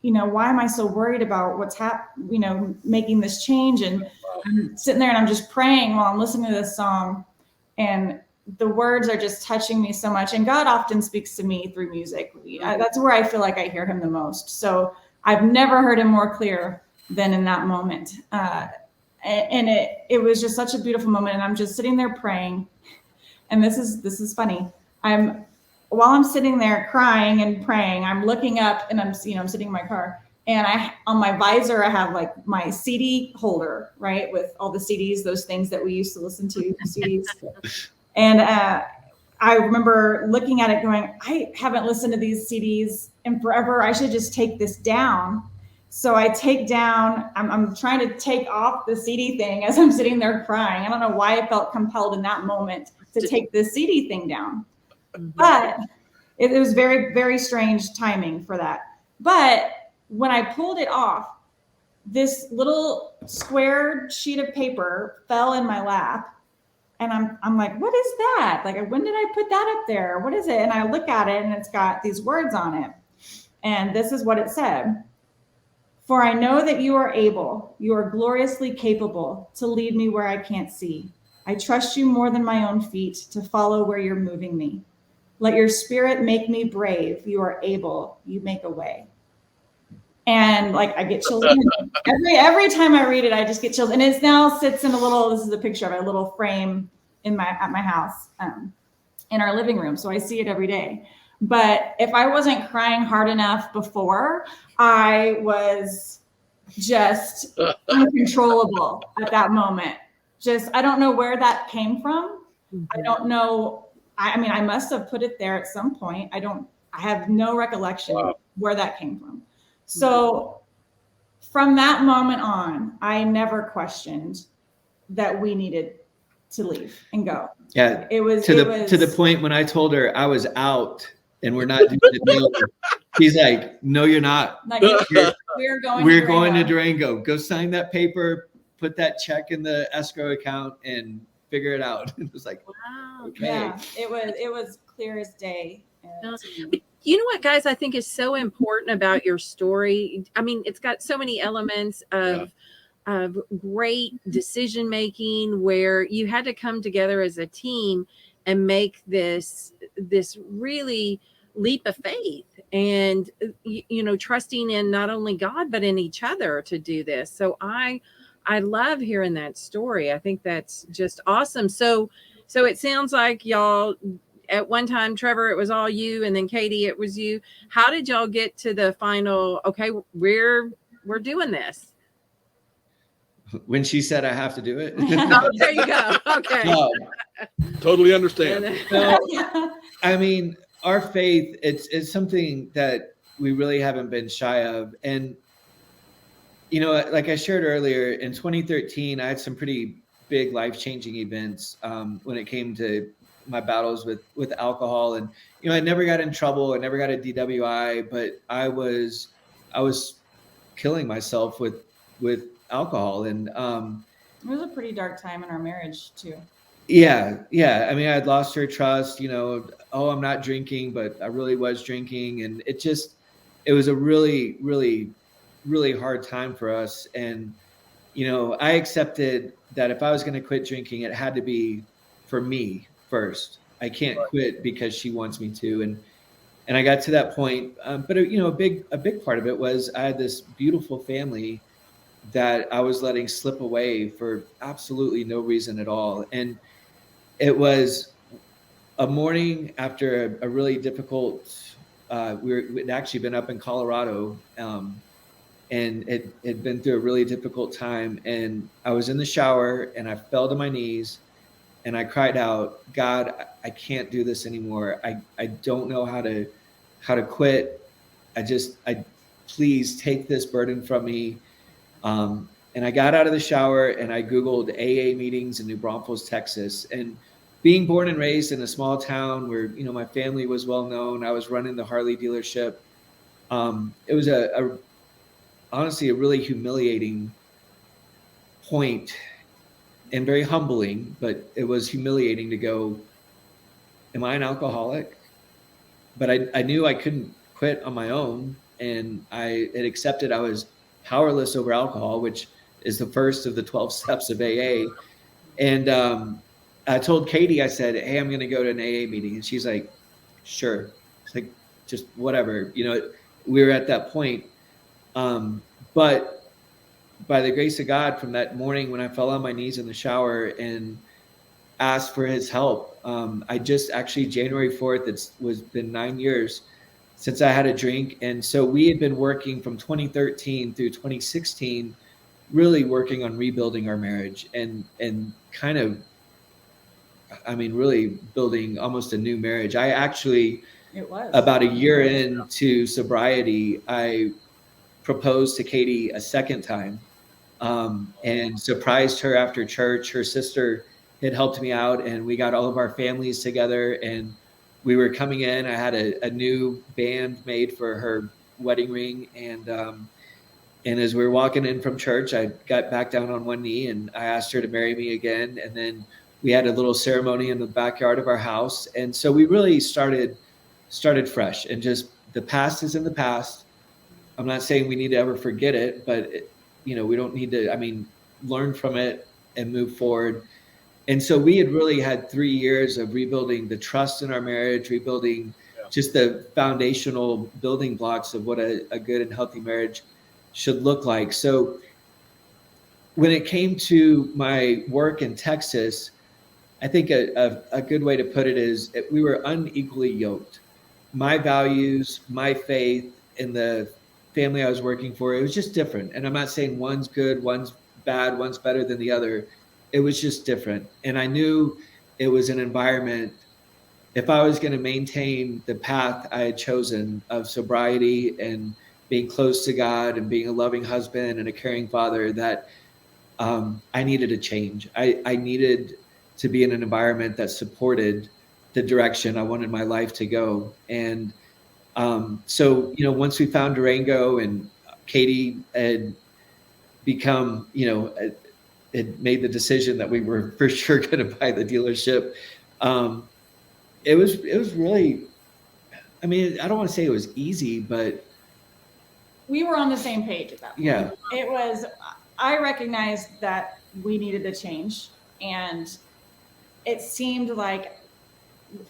why am I so worried about what's making this change? And I'm sitting there and I'm just praying while I'm listening to this song, and the words are just touching me so much. And God often speaks to me through music. That's where I feel like I hear him the most. So I've never heard him more clear than in that moment. And it was just such a beautiful moment. And I'm just sitting there praying. And this is funny. While I'm sitting there crying and praying, I'm looking up, and I'm sitting in my car, and on my visor, I have like my CD holder, right? With all the CDs, those things that we used to listen to, CDs. And I remember looking at it going, I haven't listened to these CDs in forever. I should just take this down. So I take down, I'm trying to take off the CD thing as I'm sitting there crying. I don't know why I felt compelled in that moment to take the CD thing down. But it was very, very strange timing for that. But when I pulled it off, this little square sheet of paper fell in my lap. And I'm like, what is that? Like, when did I put that up there? What is it? And I look at it, and it's got these words on it. And this is what it said. For I know that you are able, you are gloriously capable to lead me where I can't see. I trust you more than my own feet to follow where you're moving me. Let your spirit make me brave. You are able, you make a way. And like, I get chills. Every time I read it, I just get chills. And it now sits in this is a picture of a little frame at my house, in our living room. So I see it every day. But if I wasn't crying hard enough before, I was just uncontrollable at that moment. I don't know where that came from. I don't know. I mean, I must have put it there at some point. I don't I have no recollection Wow. where that came from. So from that moment on, I never questioned that we needed to leave and go. Yeah. It was to the point when I told her I was out and we're not doing it together. She's like, no, you're not. like, we're We're going to Durango. Go sign that paper, put that check in the escrow account and figure it out. It was like, Wow. okay. Yeah, it was clear as day. But you know what, guys, I think is so important about your story. I mean, it's got so many elements of great decision making where you had to come together as a team and make this really leap of faith, and you know, trusting in not only God but in each other to do this. So I love hearing that story. I think that's just awesome. So it sounds like y'all at one time, Trevor, it was all you, and then Catie, it was you. How did y'all get to the final, okay, we're doing this? When she said I have to do it. Oh, there you go. Okay. Totally understand. I mean, our faith, it's something that we really haven't been shy of. And, you know, like I shared earlier, in 2013, I had some pretty big life-changing events when it came to my battles with alcohol. And, you know, I never got in trouble. I never got a DWI, but I was killing myself with alcohol. And it was a pretty dark time in our marriage too. Yeah. I mean, I'd lost her trust, you know, oh, I'm not drinking, but I really was drinking. And it was a really, really, really hard time for us. And, you know, I accepted that if I was going to quit drinking, it had to be for me first. I can't quit because she wants me to. And I got to that point. But, you know, a big part of it was I had this beautiful family that I was letting slip away for absolutely no reason at all. And it was a morning after a really difficult, we'd actually been up in Colorado, and it had been through a really difficult time. And I was in the shower and I fell to my knees and I cried out, God, I can't do this anymore. I don't know how to quit. Please take this burden from me. And I got out of the shower and I Googled AA meetings in New Braunfels, Texas. And being born and raised in a small town where, you know, my family was well known, I was running the Harley dealership. It was honestly a really humiliating point and very humbling, but it was humiliating to go, am I an alcoholic? But I knew I couldn't quit on my own. And I had accepted I was powerless over alcohol, which is the first of the 12 steps of AA. And I told Catie, I said, hey, I'm going to go to an AA meeting. And she's like, sure. It's like, just whatever. You know, we were at that point. But by the grace of God, from that morning when I fell on my knees in the shower and asked for his help, I just actually, January 4th, it's been 9 years since I had a drink. And so we had been working from 2013 through 2016, really working on rebuilding our marriage and kind of, I mean, really building almost a new marriage. I actually, about a year into sobriety, I proposed to Catie a second time and surprised her after church. Her sister had helped me out and we got all of our families together and we were coming in. I had a new band made for her wedding ring. And as we were walking in from church, I got back down on one knee and I asked her to marry me again. And then we had a little ceremony in the backyard of our house. And so we really started fresh, and just the past is in the past. I'm not saying we need to ever forget it, but you know, we don't need to, learn from it and move forward. And so we had really had 3 years of rebuilding the trust in our marriage, rebuilding just the foundational building blocks of what a good and healthy marriage should look like. So when it came to my work in Texas, I think a good way to put it is we were unequally yoked. My values, my faith in the family I was working for, it was just different. And I'm not saying one's good, one's bad, one's better than the other. It was just different. And I knew it was an environment if I was going to maintain the path I had chosen of sobriety and being close to God and being a loving husband and a caring father, that I needed a change. I needed to be in an environment that supported the direction I wanted my life to go. And so, once we found Durango and Catie had become, had made the decision that we were for sure going to buy the dealership, it was really, I mean, I don't want to say it was easy, but we were on the same page at that point. Yeah. It was, I recognized that we needed a change, and it seemed like,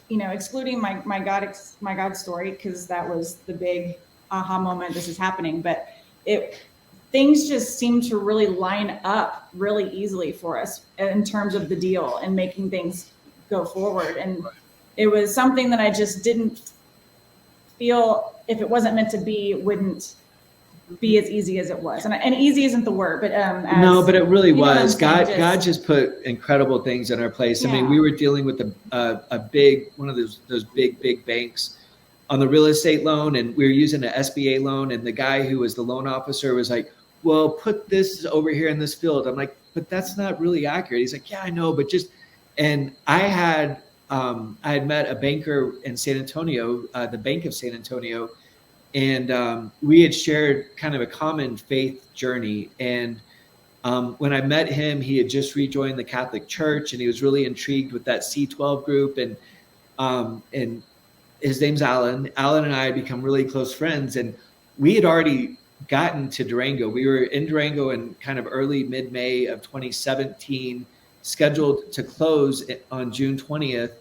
excluding my God story, because that was the big aha moment, this is happening, but things just seemed to really line up really easily for us in terms of the deal and making things go forward. And it was something that I just didn't feel, if it wasn't meant to be, wouldn't be as easy as it was. And easy isn't the word, but no, but it really was. God just put incredible things in our place. Yeah. I mean, we were dealing with a big, one of those big banks on the real estate loan, and we were using an SBA loan, and the guy who was the loan officer was like, well, put this over here in this field. I'm like, but that's not really accurate. He's like, yeah, I know, but just, and I had met a banker in San Antonio, the Bank of San Antonio, and we had shared kind of a common faith journey. And when I met him, he had just rejoined the Catholic Church, and he was really intrigued with that C12 group. And his name's Alan. Alan and I had become really close friends, and we had already gotten to Durango. We were in Durango in kind of early mid-May of 2017, scheduled to close on June 20th,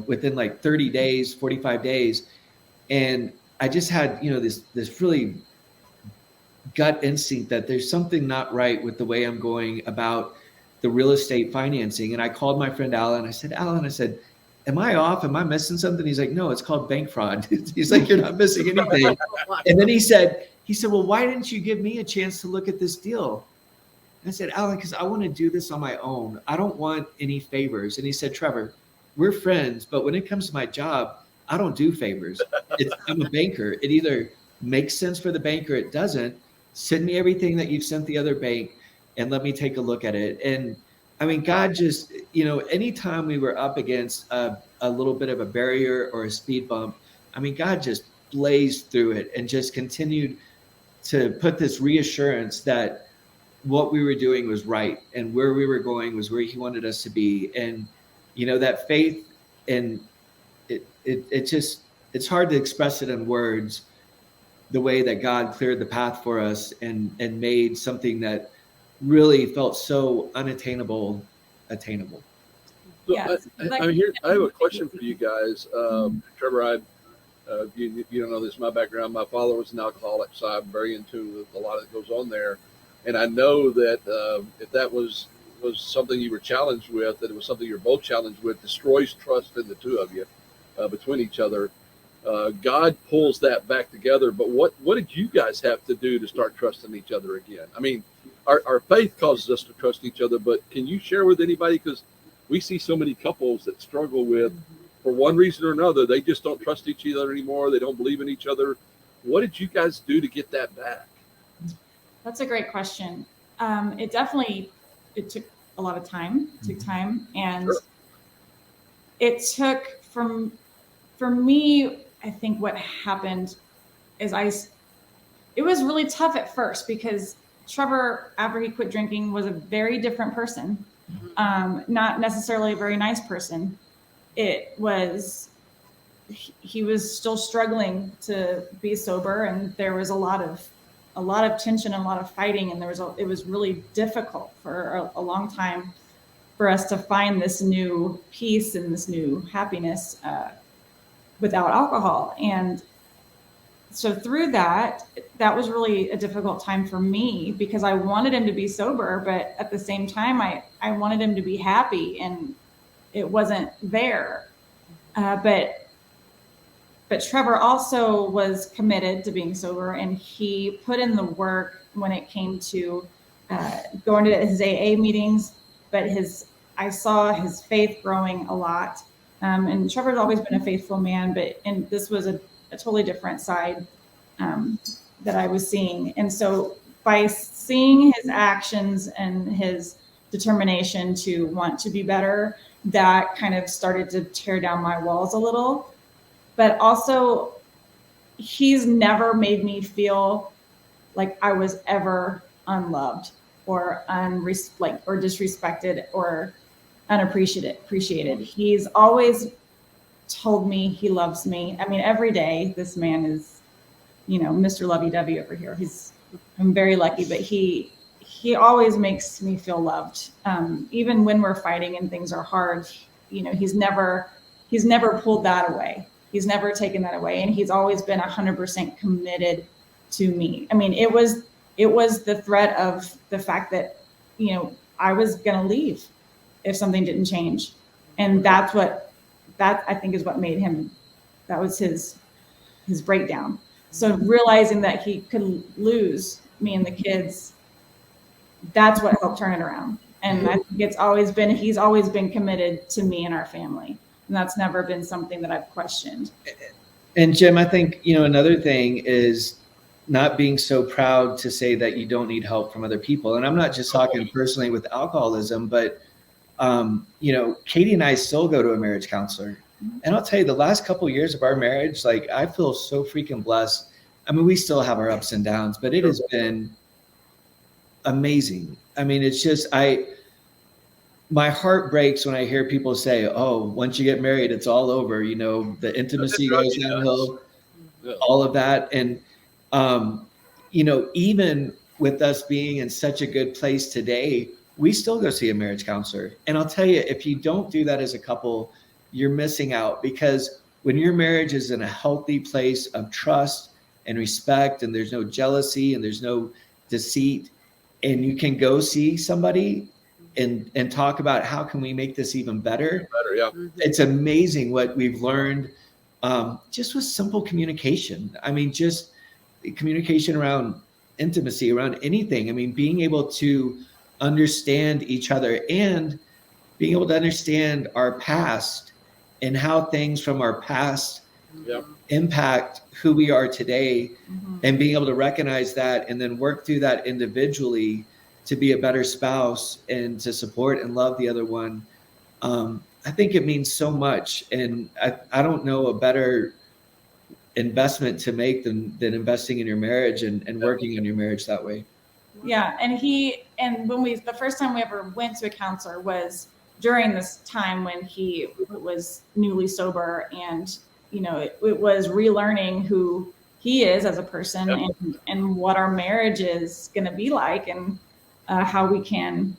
within like 30 days, 45 days. And I just had, this really gut instinct that there's something not right with the way I'm going about the real estate financing. And I called my friend Alan. I said, Alan, am I off? Am I missing something? He's like, no, it's called bank fraud. He's like, you're not missing anything. And then he said, well, why didn't you give me a chance to look at this deal? I said, Alan, because I want to do this on my own. I don't want any favors. And he said, Trevor, we're friends, but when it comes to my job, I don't do favors. I'm a banker. It either makes sense for the bank or it doesn't. Send me everything that you've sent the other bank and let me take a look at it. And I mean, God just, anytime we were up against a little bit of a barrier or a speed bump, I mean, God just blazed through it and just continued to put this reassurance that what we were doing was right and where we were going was where he wanted us to be. And, that faith, and it's hard to express it in words, the way that God cleared the path for us and made something that really felt so unattainable attainable. Yeah. I have a question for you guys. Trevor, you don't know this, my background, my father was an alcoholic, so I'm very in tune with a lot that goes on there. And I know that if that was something you were challenged with, that it was something you're both challenged with, destroys trust in the two of you, between each other. God pulls that back together. But what did you guys have to do to start trusting each other again? I mean, our faith causes us to trust each other, but can you share with anybody? Because we see so many couples that struggle with, for one reason or another, they just don't trust each other anymore. They don't believe in each other. What did you guys do to get that back? That's a great question. It took a lot of time. It took time, and Sure. It took for me, I think what happened is it was really tough at first because Trevor, after he quit drinking, was a very different person. Not necessarily a very nice person. He was still struggling to be sober, and there was a lot of tension and a lot of fighting, and it was really difficult for a long time for us to find this new peace and this new happiness without alcohol. And so through that was really a difficult time for me because I wanted him to be sober, but at the same time, I wanted him to be happy, and it wasn't there. But Trevor also was committed to being sober, and he put in the work when it came to going to his AA meetings. But I saw his faith growing a lot, And Trevor's always been a faithful man, and this was a totally different side that I was seeing. And so by seeing his actions and his determination to want to be better, that kind of started to tear down my walls a little. But also, he's never made me feel like I was ever unloved or or disrespected or unappreciated. He's always told me he loves me. I mean, every day this man is, Mr. Lovey-dovey over here. I'm very lucky, but he always makes me feel loved. Even when we're fighting and things are hard, he's never pulled that away. He's never taken that away. And he's always been 100% committed to me. I mean, it was the threat of the fact that, I was going to leave if something didn't change. And that I think is what made him, that was his breakdown. So realizing that he could lose me and the kids, that's what helped turn it around. And I think he's always been committed to me and our family. And that's never been something that I've questioned. And Jim, I think, another thing is not being so proud to say that you don't need help from other people. And I'm not just talking personally with alcoholism, but, Catie and I still go to a marriage counselor. And I'll tell you, the last couple of years of our marriage, like, I feel so freaking blessed. I mean, we still have our ups and downs, but it has been amazing. I mean, it's just, my heart breaks when I hear people say, oh, once you get married, it's all over. The intimacy goes downhill, all of that. And, even with us being in such a good place today, we still go see a marriage counselor. And I'll tell you, if you don't do that as a couple, you're missing out, because when your marriage is in a healthy place of trust and respect, and there's no jealousy and there's no deceit, and you can go see somebody and talk about how can we make this even better. It's amazing what we've learned just with simple communication. I mean, just communication around intimacy, around anything. I mean, being able to understand each other and being able to understand our past and how things from our past impact who we are today, and being able to recognize that and then work through that individually to be a better spouse and to support and love the other one. I think it means so much. And I don't know a better investment to make than investing in your marriage and working on your marriage that way. Yeah. And the first time we ever went to a counselor was during this time when he was newly sober, and, it was relearning who he is as a person and what our marriage is going to be like, and how we can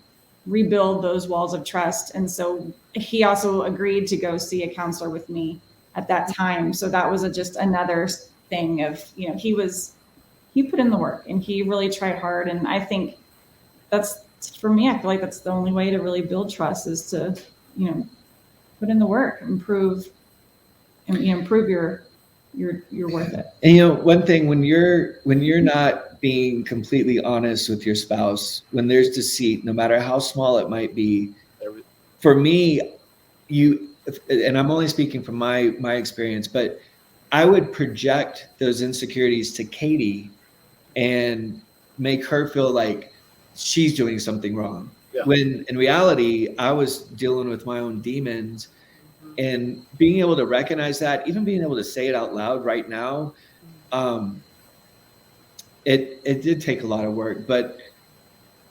rebuild those walls of trust. And so he also agreed to go see a counselor with me at that time. So that was just another thing of, he put in the work and he really tried hard. And I think that's, for me, I feel like that's the only way to really build trust is to, put in the work, improve you're worth it. And one thing, when you're not being completely honest with your spouse, when there's deceit, no matter how small it might be, for me, and I'm only speaking from my experience, but I would project those insecurities to Catie and make her feel like she's doing something wrong. When in reality, I was dealing with my own demons. And being able to recognize that, even being able to say it out loud right now, it did take a lot of work. But,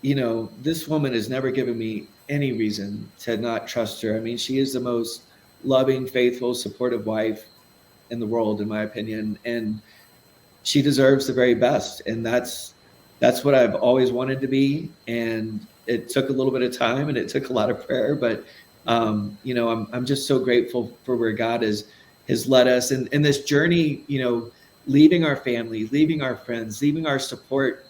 this woman has never given me any reason to not trust her. I mean, she is the most loving, faithful, supportive wife in the world, in my opinion. And she deserves the very best. And that's what I've always wanted to be. And it took a little bit of time and it took a lot of prayer, but I'm just so grateful for where God has led us and in this journey, leaving our family, leaving our friends, leaving our support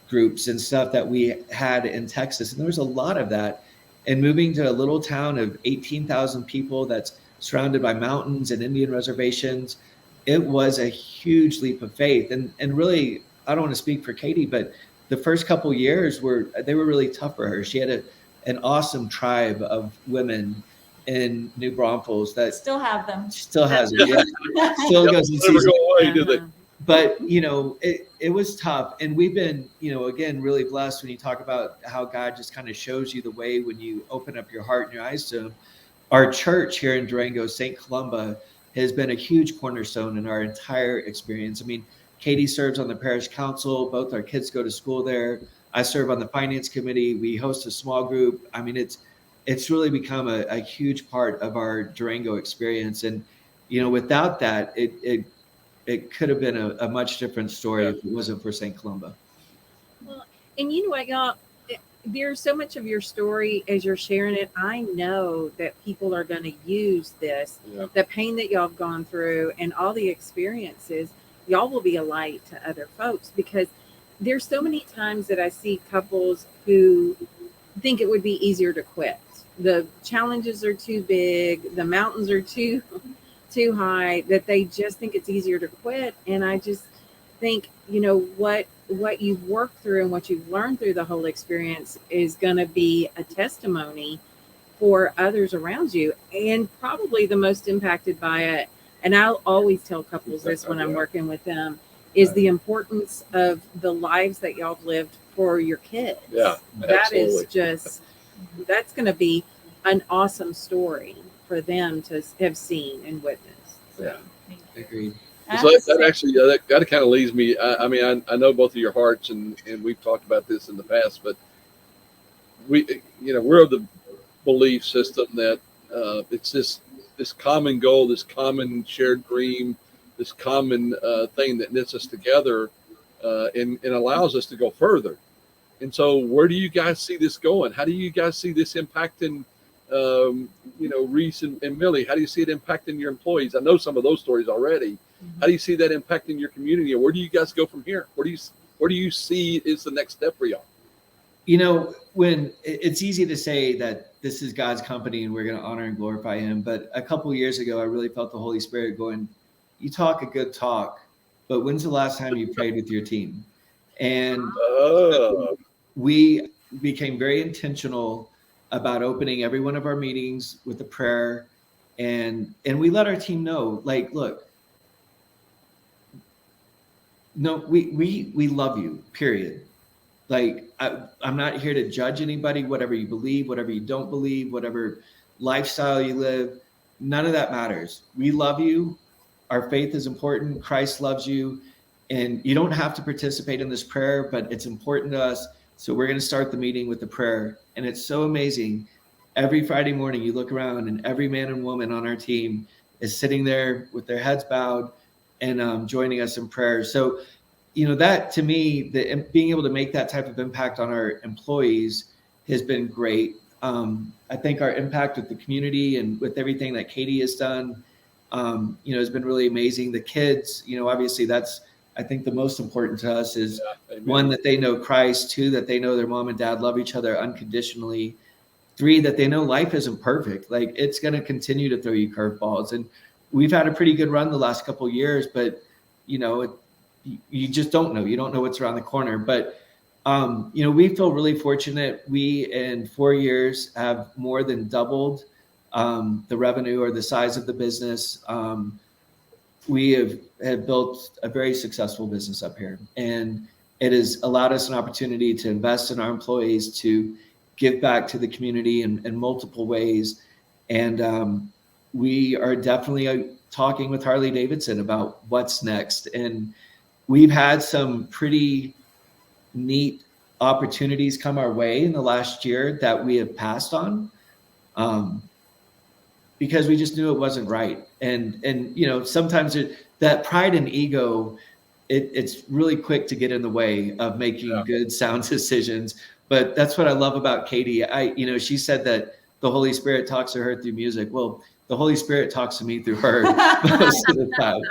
groups and stuff that we had in Texas. And there was a lot of that, and moving to a little town of 18,000 people that's surrounded by mountains and Indian reservations. It was a huge leap of faith. And really, I don't want to speak for Catie, but the first couple years were really tough for her. She had an awesome tribe of women in New Braunfels that Still have them. still has it. Yeah. Still goes in Never season. go away, do they? But, you know, it was tough. And we've been, you know, again, really blessed when you talk about how God just kind of shows you the way when you open up your heart and your eyes to him. Our church here in Durango, St. Columba, has been a huge cornerstone in our entire experience. I mean, Catie serves on the parish council. Both our kids go to school there. I serve on the finance committee. We host a small group. I mean, it's really become a huge part of our Durango experience. And, you know, without that, it could have been a much different story if it wasn't for St. Columba. Well, and you know what, y'all, there's so much of your story as you're sharing it. I know that people are going to use this, the pain that y'all have gone through and all the experiences, y'all will be a light to other folks, because there's so many times that I see couples who think it would be easier to quit. The challenges are too big. The mountains are too high, that they just think it's easier to quit. And I just think, you know, what you've worked through and what you've learned through the whole experience is going to be a testimony for others around you, and probably the most impacted by it. And I'll always tell couples this when I'm working with them, is the importance of the lives that y'all have lived for your kids. Yeah, that is just, that's going to be an awesome story for them to have seen and witnessed. Yeah, Agreed. so that actually that kind of leads me. I mean, I know both of your hearts, and we've talked about this in the past, but we're of the belief system that it's this common goal, this common shared dream, this common thing that knits us together and allows us to go further. And so, where do you guys see this going? How do you guys see this impacting? Reese and Millie, how do you see it impacting your employees? I know some of those stories already. Mm-hmm. How do you see that impacting your community? And where do you guys go from here? Where do you see is the next step for y'all? You know, when it's easy to say that this is God's company and we're going to honor and glorify him. But a couple of years ago, I really felt the Holy Spirit going, you talk a good talk, but when's the last time you prayed with your team? And we became very intentional about opening every one of our meetings with a prayer, and we let our team know, like, look, no, we love you, period. Like, I'm not here to judge anybody, whatever you believe, whatever you don't believe, whatever lifestyle you live, none of that matters. We love you. Our faith is important. Christ loves you, and you don't have to participate in this prayer, but it's important to us. So we're going to start the meeting with the prayer. And it's so amazing. Every Friday morning, you look around and every man and woman on our team is sitting there with their heads bowed and joining us in prayer. So, you know, that to me, being able to make that type of impact on our employees has been great. I think our impact with the community and with everything that Catie has done, has been really amazing. The kids, obviously that's, I think the most important to us is one, that they know Christ, two, that they know their mom and dad love each other unconditionally, three, that they know life isn't perfect. Like, it's going to continue to throw you curveballs. And we've had a pretty good run the last couple of years, but you just don't know. You don't know what's around the corner. But, we feel really fortunate. We, in 4 years, have more than doubled the revenue or the size of the business. We have built a very successful business up here, and it has allowed us an opportunity to invest in our employees, to give back to the community in multiple ways. And we are definitely talking with Harley Davidson about what's next. And we've had some pretty neat opportunities come our way in the last year that we have passed on. Because we just knew it wasn't right. And sometimes that pride and ego, it's really quick to get in the way of making good, sound decisions. But that's what I love about Catie. She said that the Holy Spirit talks to her through music. Well, the Holy Spirit talks to me through her most of the time.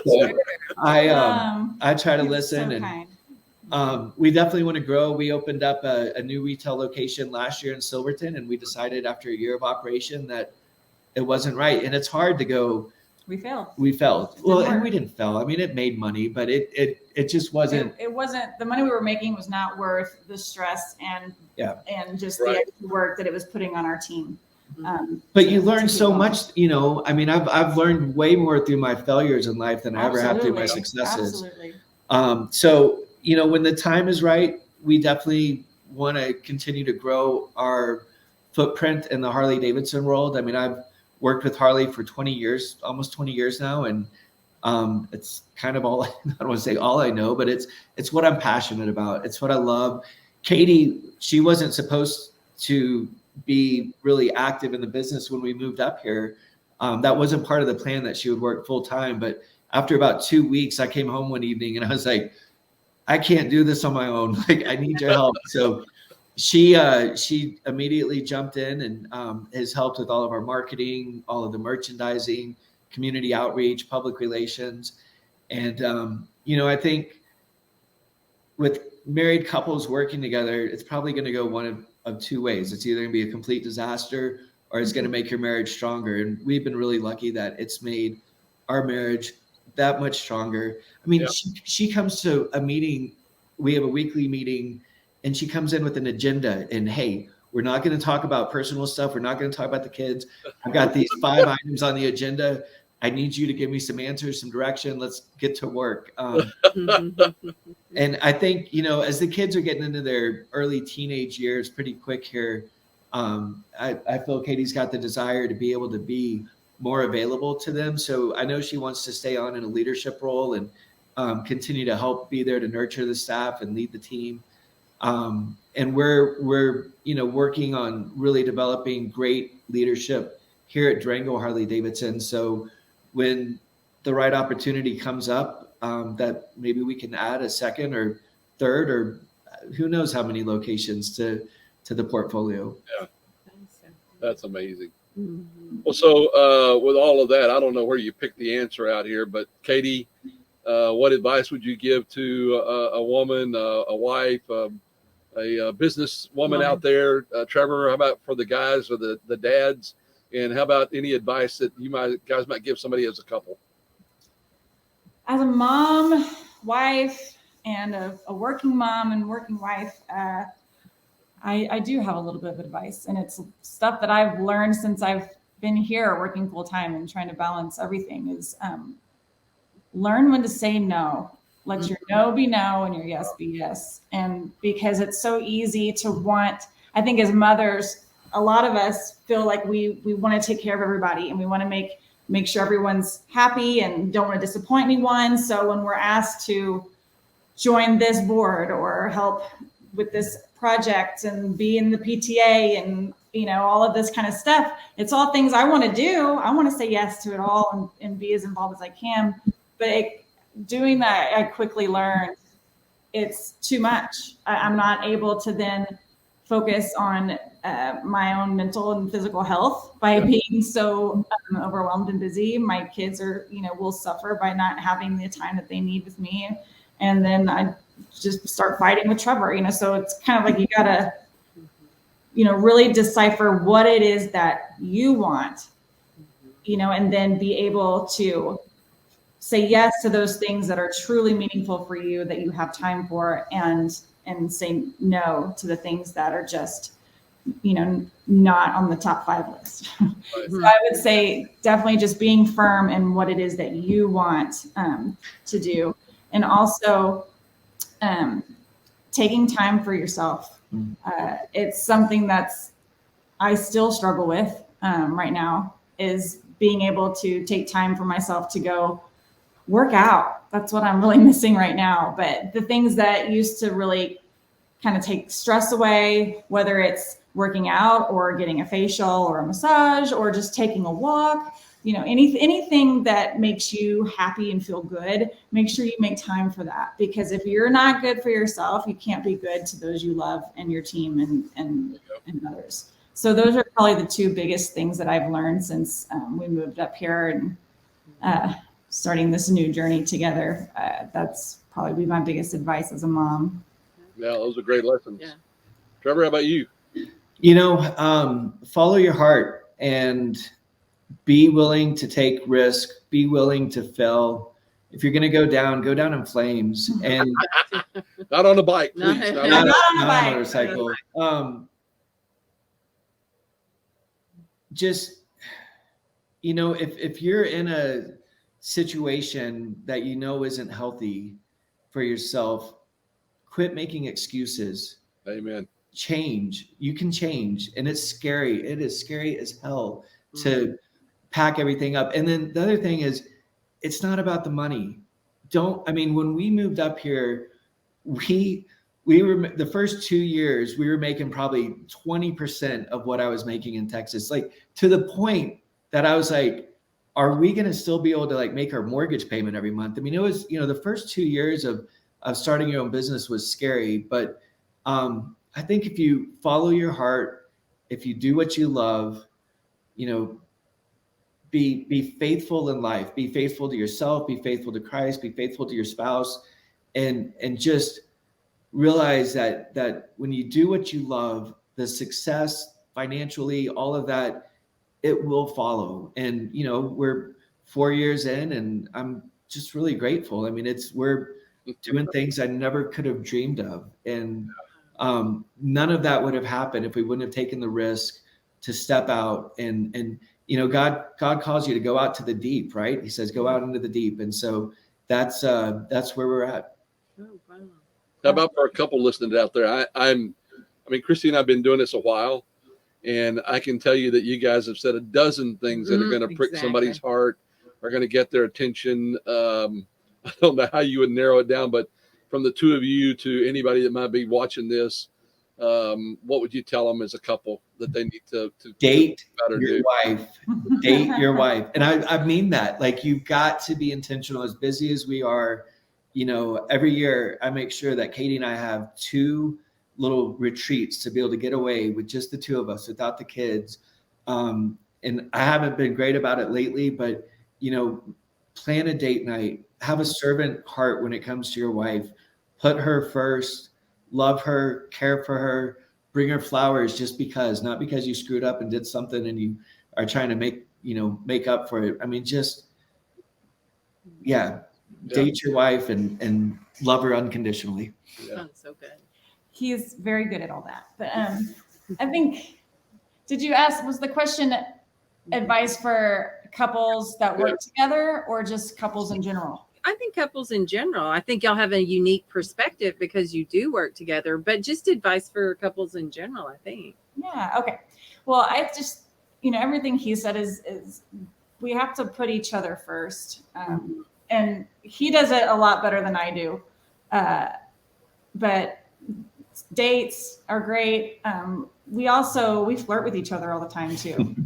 So I try to listen. So and kind. We definitely want to grow. We opened up a new retail location last year in Silverton, and we decided after a year of operation that it wasn't right. And it's hard to go, we failed. Well, and we didn't fail. I mean, it made money, but it just wasn't. It wasn't, the money we were making was not worth the stress and just the extra work that it was putting on our team. But you to learn keep so going. much, you know. I mean, I've learned way more through my failures in life than I ever have through my Absolutely. successes. Absolutely. So, you know, when the time is right, we definitely want to continue to grow our footprint in the Harley Davidson world. I mean, I've worked with Harley for 20 years, almost 20 years now. And it's kind of all, I don't want to say all I know, but it's what I'm passionate about. It's what I love. Catie, she wasn't supposed to be really active in the business when we moved up here. That wasn't part of the plan that she would work full time. But after about 2 weeks, I came home one evening and I was like, I can't do this on my own. Like, I need your help. So she immediately jumped in and has helped with all of our marketing, all of the merchandising, community outreach, public relations. And, you know, I think with married couples working together, it's probably going to go one of two ways. It's either going to be a complete disaster or it's going to make your marriage stronger. And we've been really lucky that it's made our marriage that much stronger. I mean, she comes to a meeting. We have a weekly meeting and she comes in with an agenda and, hey, we're not going to talk about personal stuff. We're not going to talk about the kids. I've got these 5 items on the agenda. I need you to give me some answers, some direction. Let's get to work. And I think, you know, as the kids are getting into their early teenage years pretty quick here, I feel Catie's got the desire to be able to be more available to them. So I know she wants to stay on in a leadership role and continue to help be there to nurture the staff and lead the team. And we're, you know, working on really developing great leadership here at Durango Harley Davidson. So when the right opportunity comes up, that maybe we can add a second or third or who knows how many locations to the portfolio. Yeah, that's amazing. Well, so with all of that, I don't know where you picked the answer out here, but Catie, what advice would you give to a woman, a wife, a business woman out there? Trevor, how about for the guys or the dads? And how about any advice that you guys might give somebody as a couple? As a mom, wife, and a working mom and working wife, I do have a little bit of advice, and it's stuff that I've learned since I've been here working full time and trying to balance everything is learn when to say no. Let your no be no and your yes be yes. And because it's so easy to want, I think as mothers, a lot of us feel like we want to take care of everybody and we want to make sure everyone's happy and don't want to disappoint anyone. So when we're asked to join this board or help with this project and be in the PTA and, you know, all of this kind of stuff, it's all things I want to do. I want to say yes to it all and be as involved as I can. But doing that, I quickly learned it's too much. I'm not able to then focus on my own mental and physical health by being so overwhelmed and busy. My kids are, you know, will suffer by not having the time that they need with me. And then I just start fighting with Trevor, you know, so it's kind of like you gotta, you know, really decipher what it is that you want, you know, and then be able to say yes to those things that are truly meaningful for you, that you have time for, and say no to the things that are just, you know, not on the top 5 list. So I would say definitely just being firm in what it is that you want to do. And also taking time for yourself. It's something I still struggle with right now, is being able to take time for myself to go work out. That's what I'm really missing right now. But the things that used to really kind of take stress away, whether it's working out or getting a facial or a massage or just taking a walk, you know, anything that makes you happy and feel good, make sure you make time for that. Because if you're not good for yourself, you can't be good to those you love and your team and others. So those are probably the 2 biggest things that I've learned since we moved up here and starting this new journey together. That's probably my biggest advice as a mom. Yeah, those are great lessons. Yeah. Trevor, how about you? You know, follow your heart and be willing to take risk, be willing to fail. If you're going to go down in flames. And not on a bike, please. Not on a motorcycle. just, if you're in a situation that isn't healthy for yourself, quit making excuses. Amen. Change. You can change. And it's scary. It is scary as hell to pack everything up. And then the other thing is, it's not about the money. When we moved up here, we were, the first 2 years, we were making probably 20% of what I was making in Texas, like to the point that I was like, are we going to still be able to like make our mortgage payment every month? It was, the first 2 years of starting your own business was scary, but I think if you follow your heart, if you do what you love, be faithful in life, be faithful to yourself, be faithful to Christ, be faithful to your spouse, and just realize that when you do what you love, the success financially, all of that, it will follow. And, we're 4 years in and I'm just really grateful. We're doing things I never could have dreamed of. And none of that would have happened if we wouldn't have taken the risk to step out and God calls you to go out to the deep, right? He says, go out into the deep. And so that's where we're at. Oh, wow. How about for a couple listening out there? Christy and I've been doing this a while, and I can tell you that you guys have said a dozen things that are going to prick somebody's heart, are going to get their attention. I don't know how you would narrow it down, but from the two of you to anybody that might be watching this, what would you tell them as a couple that they need to date your wife? Date your wife. And I mean that. Like, you've got to be intentional. As busy as we are, every year I make sure that Catie and I have 2 little retreats to be able to get away with just the 2 of us without the kids. And I haven't been great about it lately, but plan a date night, have a servant heart when it comes to your wife, put her first, love her, care for her, bring her flowers just because, not because you screwed up and did something and you are trying to make up for it. Date your wife and love her unconditionally. Yeah. Oh, so good. He's very good at all that. But I think, did you ask, was the question advice for couples that work together or just couples in general? I think couples in general. I think y'all have a unique perspective because you do work together, but just advice for couples in general, I think. Yeah. Okay. Well, I just, everything he said is we have to put each other first. And he does it a lot better than I do. But dates are great. We flirt with each other all the time too.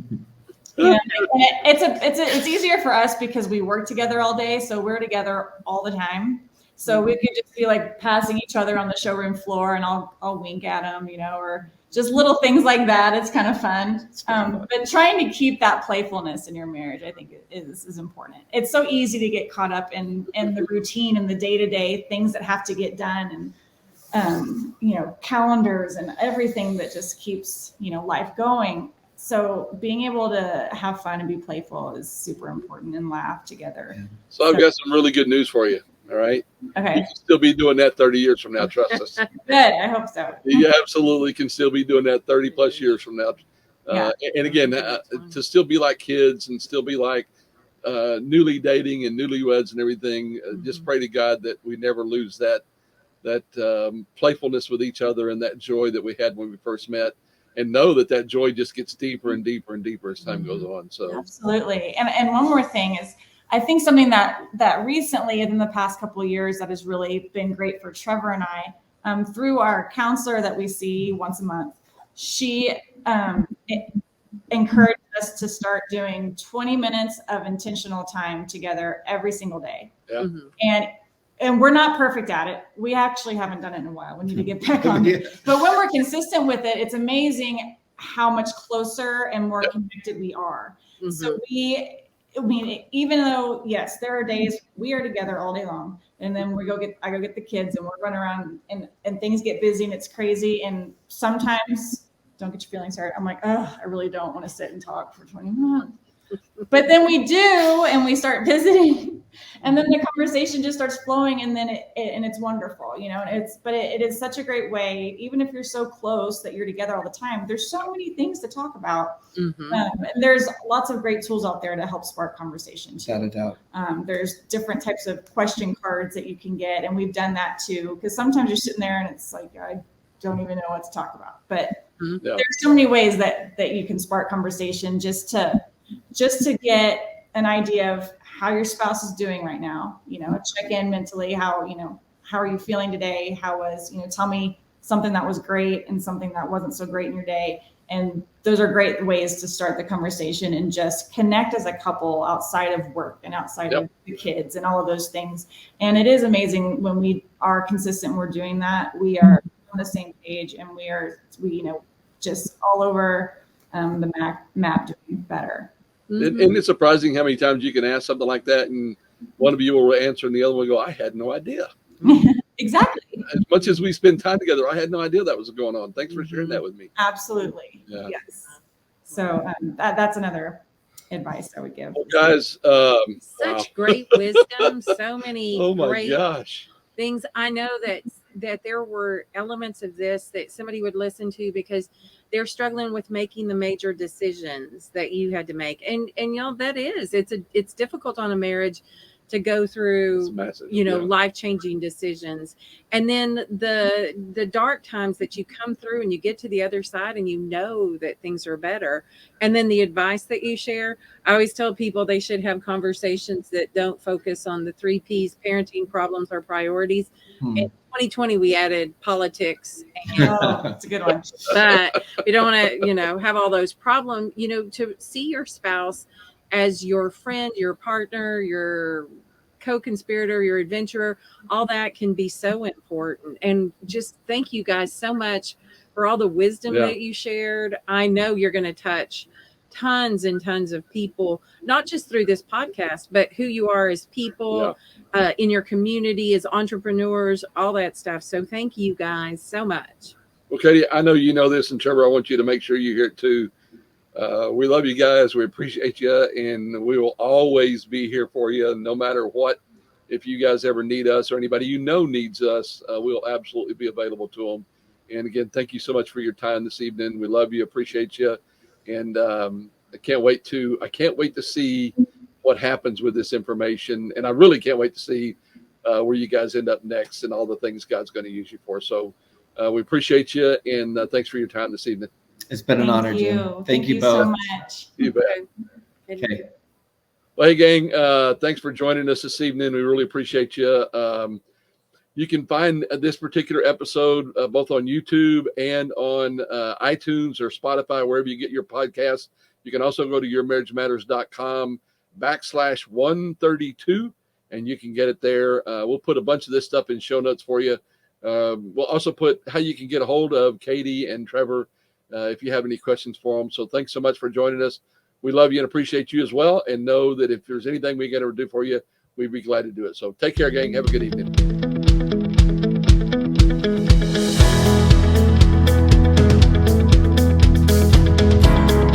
It's easier for us because we work together all day, so we're together all the time. So we could just be like passing each other on the showroom floor, and I'll wink at them, or just little things like that. It's kind of fun. But trying to keep that playfulness in your marriage, I think, is important. It's so easy to get caught up in the routine and the day-to-day things that have to get done, and calendars and everything that just keeps life going. So being able to have fun and be playful is super important, and laugh together. So I've got some really good news for you. All right. Okay. You can still be doing that 30 years from now. Trust us. Good. I hope so. You absolutely can still be doing that 30 plus years from now. And again, to still be like kids and still be like newly dating and newlyweds and everything. Just pray to God that we never lose that playfulness with each other and that joy that we had when we first met. And know that joy just gets deeper and deeper and deeper as time goes on. So absolutely. And one more thing is, I think something that recently in the past couple of years that has really been great for Trevor and I, through our counselor that we see once a month, she encouraged us to start doing 20 minutes of intentional time together every single day. Yeah. And we're not perfect at it. We actually haven't done it in a while. We need to get back on it. But when we're consistent with it, it's amazing how much closer and more connected we are. Mm-hmm. So even though, yes, there are days we are together all day long, and then I go get the kids and we're running around and things get busy and it's crazy. And sometimes, don't get your feelings hurt, I'm like, oh, I really don't want to sit and talk for 20 minutes. But then we do, and we start visiting, and then the conversation just starts flowing, and then it's wonderful, you know. And it is such a great way, even if you're so close that you're together all the time. There's so many things to talk about, and there's lots of great tools out there to help spark conversation too. Without a doubt. There's different types of question cards that you can get, and we've done that too. Because sometimes you're sitting there and it's like, I don't even know what to talk about. But there's so many ways that you can spark conversation just to get an idea of how your spouse is doing right now. You know, check in mentally. How are you feeling today? How was, tell me something that was great and something that wasn't so great in your day. And those are great ways to start the conversation and just connect as a couple outside of work and outside of the kids and all of those things. And it is amazing when we are consistent and we're doing that. We are on the same page, and we just all over the map doing better. Isn't it surprising how many times you can ask something like that and one of you will answer and the other one will go, I had no idea. Exactly. As much as we spend time together, I had no idea that was going on. Thanks for sharing that with me. Absolutely. Yeah. Yes. So that's another advice I would give. Well, guys, such great wisdom, so many great things. I know that there were elements of this that somebody would listen to because they're struggling with making the major decisions that you had to make. And it's difficult on a marriage to go through, life-changing decisions. And then the dark times that you come through and you get to the other side and you know that things are better. And then the advice that you share, I always tell people they should have conversations that don't focus on the 3 Ps, parenting, problems, or priorities. In 2020, we added politics. That's a good one. But we don't want to, have all those problems, to see your spouse as your friend, your partner, your co-conspirator, your adventurer. All that can be so important. And just thank you guys so much for all the wisdom that you shared. I know you're going to touch tons and tons of people, not just through this podcast, but who you are as people, in your community, as entrepreneurs, all that stuff. So thank you guys so much. Well, Catie, I know you know this, and Trevor, I want you to make sure you hear it too. We love you guys. We appreciate you, and we will always be here for you, no matter what. If you guys ever need us or anybody needs us, we'll absolutely be available to them. And again, thank you so much for your time this evening. We love you, appreciate you, and I can't wait to see what happens with this information, and I really can't wait to see where you guys end up next and all the things God's going to use you for. So we appreciate you, and thanks for your time this evening. It's been an honor, Jim. Thank you so both. much. You bet. Okay. Well, hey, gang, thanks for joining us this evening. We really appreciate you. You can find this particular episode both on YouTube and on iTunes or Spotify, wherever you get your podcasts. You can also go to yourmarriagematters.com/132, and you can get it there. We'll put a bunch of this stuff in show notes for you. We'll also put how you can get a hold of Catie and Trevor if you have any questions for them. So thanks so much for joining us. We love you and appreciate you as well. And know that if there's anything we can ever do for you, we'd be glad to do it. So take care, gang. Have a good evening.